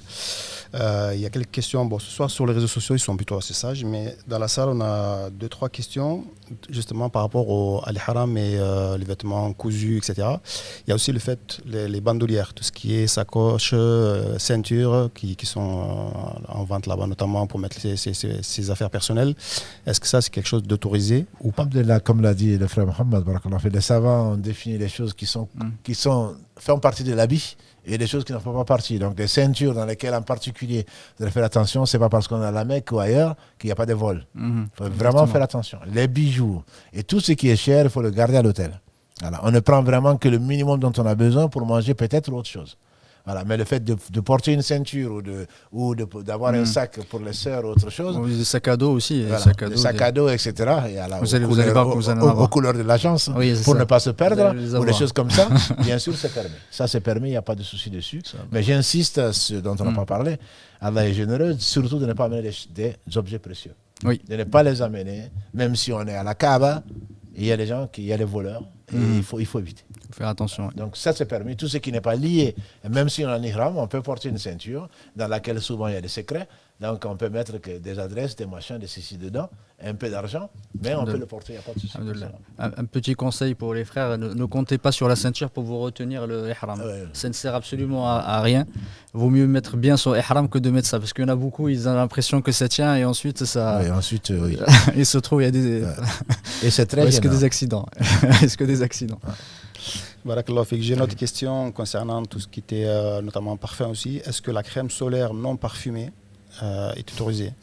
Il y a quelques questions. Bon, ce soir sur les réseaux sociaux, ils sont plutôt assez sages, mais dans la salle, on a 2-3 questions, justement par rapport à l'ihram et les vêtements cousus, etc. Il y a aussi le fait, les bandoulières, tout ce qui est sacoche, ceinture, qui sont en vente là-bas, notamment pour mettre ses affaires personnelles. Est-ce que ça, c'est quelque chose d'autorisé ou pas? Alhamdulillah, comme l'a dit le frère Mohammed, les savants ont défini les choses qui font partie de l'habit et des choses qui n'en font pas partie. Donc des ceintures dans lesquelles en particulier vous devez faire attention, c'est pas parce qu'on est à la Mecque ou ailleurs qu'il n'y a pas de vol. Il faut vraiment faire attention. Les bijoux et tout ce qui est cher, il faut le garder à l'hôtel. Voilà. On ne prend vraiment que le minimum dont on a besoin pour manger peut-être autre chose. Voilà. Mais le fait de porter une ceinture ou d'avoir un sac pour les sœurs ou autre chose. Ou des sacs à dos aussi. Voilà. Des sacs à dos, etc. Et alors, vous allez voir que vous allez en avoir. Aux couleurs de l'agence, oui, pour ça. Ne pas se perdre, ou des choses comme ça. Bien sûr, c'est permis. Ça, c'est permis, il n'y a pas de souci dessus. Mais j'insiste, ce dont on n'a pas parlé, Allah est généreux, surtout de ne pas amener des objets précieux. Oui. De ne pas les amener, même si on est à la Kaaba, il y a des gens, il y a les voleurs, et il faut éviter. Il faut faire attention. Ouais. Donc ça c'est permis, tout ce qui n'est pas lié, même si on est en ihram, on peut porter une ceinture dans laquelle souvent il y a des secrets, donc on peut mettre des adresses, des machins, des ceci dedans, un peu d'argent, mais on peut le porter, il n'y a pas de souci. Un petit conseil pour les frères, ne comptez pas sur la ceinture pour vous retenir le ihram. Ça ne sert absolument à rien. Vaut mieux mettre bien son ihram que de mettre ça, parce qu'il y en a beaucoup, ils ont l'impression que ça tient et ensuite ça... Oui, ensuite, oui. Il se trouve, il y a des... Et c'est très Est-ce que des accidents Est-ce que des accidents Barakallahu fik. J'ai une autre question concernant tout ce qui était notamment parfum aussi. Est-ce que la crème solaire non parfumée est autorisée?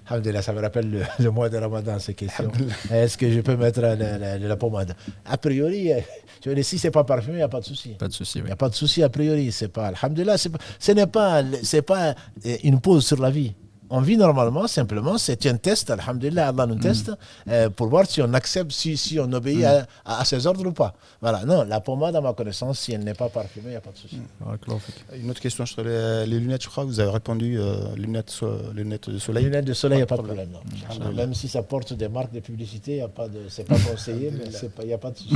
Alhamdulillah, ça me rappelle le mois de Ramadan, ces questions. Est-ce que je peux mettre la pommade? A priori, si ce n'est pas parfumé, il n'y a pas de souci. Pas de souci, oui. Il n'y a pas de souci a priori. Alhamdulillah, ce n'est pas une pause sur la vie. On vit normalement, simplement, c'est un test, alhamdulillah, Allah nous teste, pour voir si on accepte, si on obéit à ses ordres ou pas. Voilà, non, la pommade, à ma connaissance, si elle n'est pas parfumée, il n'y a pas de souci. Une autre question sur les lunettes, je crois que vous avez répondu, lunettes de soleil. Les lunettes de soleil, il n'y a pas de problème. Non. Même si ça porte des marques de publicité, c'est pas conseillé, mais il n'y a pas de souci.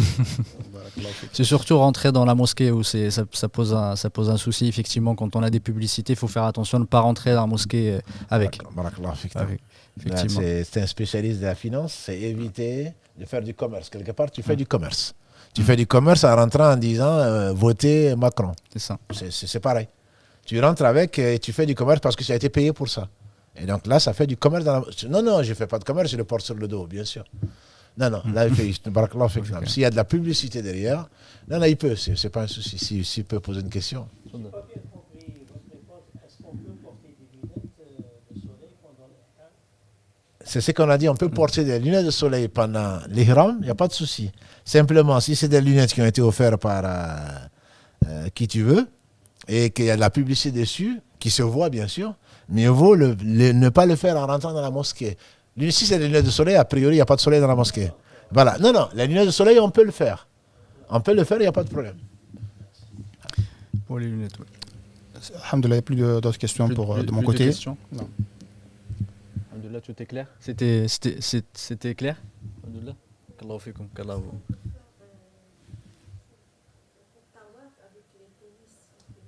C'est surtout rentrer dans la mosquée où ça pose un souci, effectivement, quand on a des publicités, il faut faire attention de ne pas rentrer dans la mosquée avec. C'est un spécialiste de la finance, c'est éviter de faire du commerce. Quelque part, tu fais du commerce. Tu fais du commerce en rentrant en disant votez Macron. C'est ça. C'est pareil. Tu rentres avec et tu fais du commerce parce que tu as été payé pour ça. Et donc là, ça fait du commerce. Non, je ne fais pas de commerce, je le porte sur le dos, bien sûr. Non, là, s'il y a de la publicité derrière, non, il peut, c'est pas un souci. S'il peut poser une question. C'est ce qu'on a dit, on peut porter des lunettes de soleil pendant l'ihram, il n'y a pas de souci. Simplement, si c'est des lunettes qui ont été offertes par qui tu veux, et qu'il y a de la publicité dessus, qui se voit bien sûr, mieux vaut ne pas le faire en rentrant dans la mosquée. Si c'est des lunettes de soleil, a priori, il n'y a pas de soleil dans la mosquée. Voilà. Non, les lunettes de soleil, on peut le faire. On peut le faire, il n'y a pas de problème. Pour les lunettes, oui. Alhamdulillah, il n'y a plus d'autres questions de mon côté. Non. Alhamdulillah, tout est clair. C'était clair. Alhamdulillah. Qu'Allah fikum, qu'Allah vous.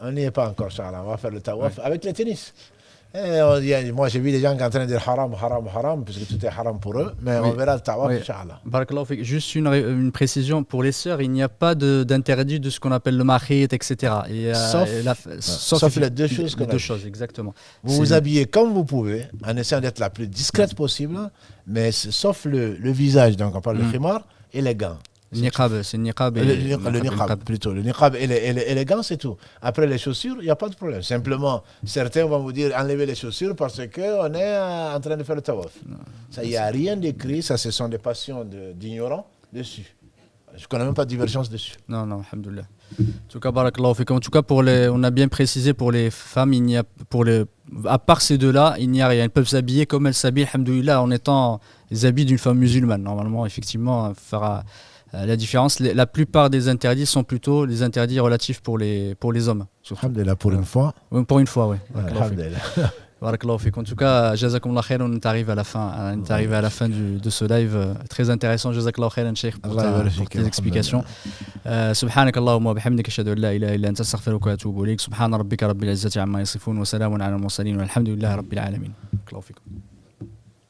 On n'y est pas encore, Inch'Allah. On va faire le tawaf avec le tennis. Moi, j'ai vu des gens qui sont en train de dire haram, puisque tout est haram pour eux. Mais on verra le tawaf, Inch'Allah. Barakallahu fik. Juste une précision pour les sœurs, il n'y a pas d'interdit de ce qu'on appelle le mahit, etc. Sauf les deux choses. Les deux choses, exactement. Vous vous habillez comme vous pouvez, en essayant d'être la plus discrète possible, mais sauf le visage, donc on parle de khimar, et les gants. Le niqab, c'est le niqab. Le niqab plutôt. Le niqab et les gants, c'est tout. Après les chaussures, il n'y a pas de problème. Simplement, certains vont vous dire enlevez les chaussures parce qu'on est en train de faire le tawaf. Il n'y a rien d'écrit, ça ce sont des passions d'ignorants dessus. Je ne connais même pas de divergence dessus. Non, alhamdoulilah. En tout cas, barakallahu fikum. En tout cas, on a bien précisé pour les femmes, à part ces deux-là, il n'y a rien. Elles peuvent s'habiller comme elles s'habillent, alhamdoulilah, en étant les habits d'une femme musulmane. Normalement, effectivement, fera la différence. La plupart des interdits sont plutôt les interdits relatifs pour les hommes. Alhamdulillah, pour une fois. Pour une fois, oui. Alhamdulillah. Barakallahu fik. En tout cas, jazakumullah khair, on est arrivé à la fin de ce live très intéressant. Jazakallahu khairan Cheikh pour tes explications. سبحانك اللهم وبحمدك اشهد ان لا اله الا انت استغفرك واتوب اليك. سبحان ربك رب العزة عما يصفون وسلام على المرسلين والحمد لله رب العالمين. بارك الله فيكم.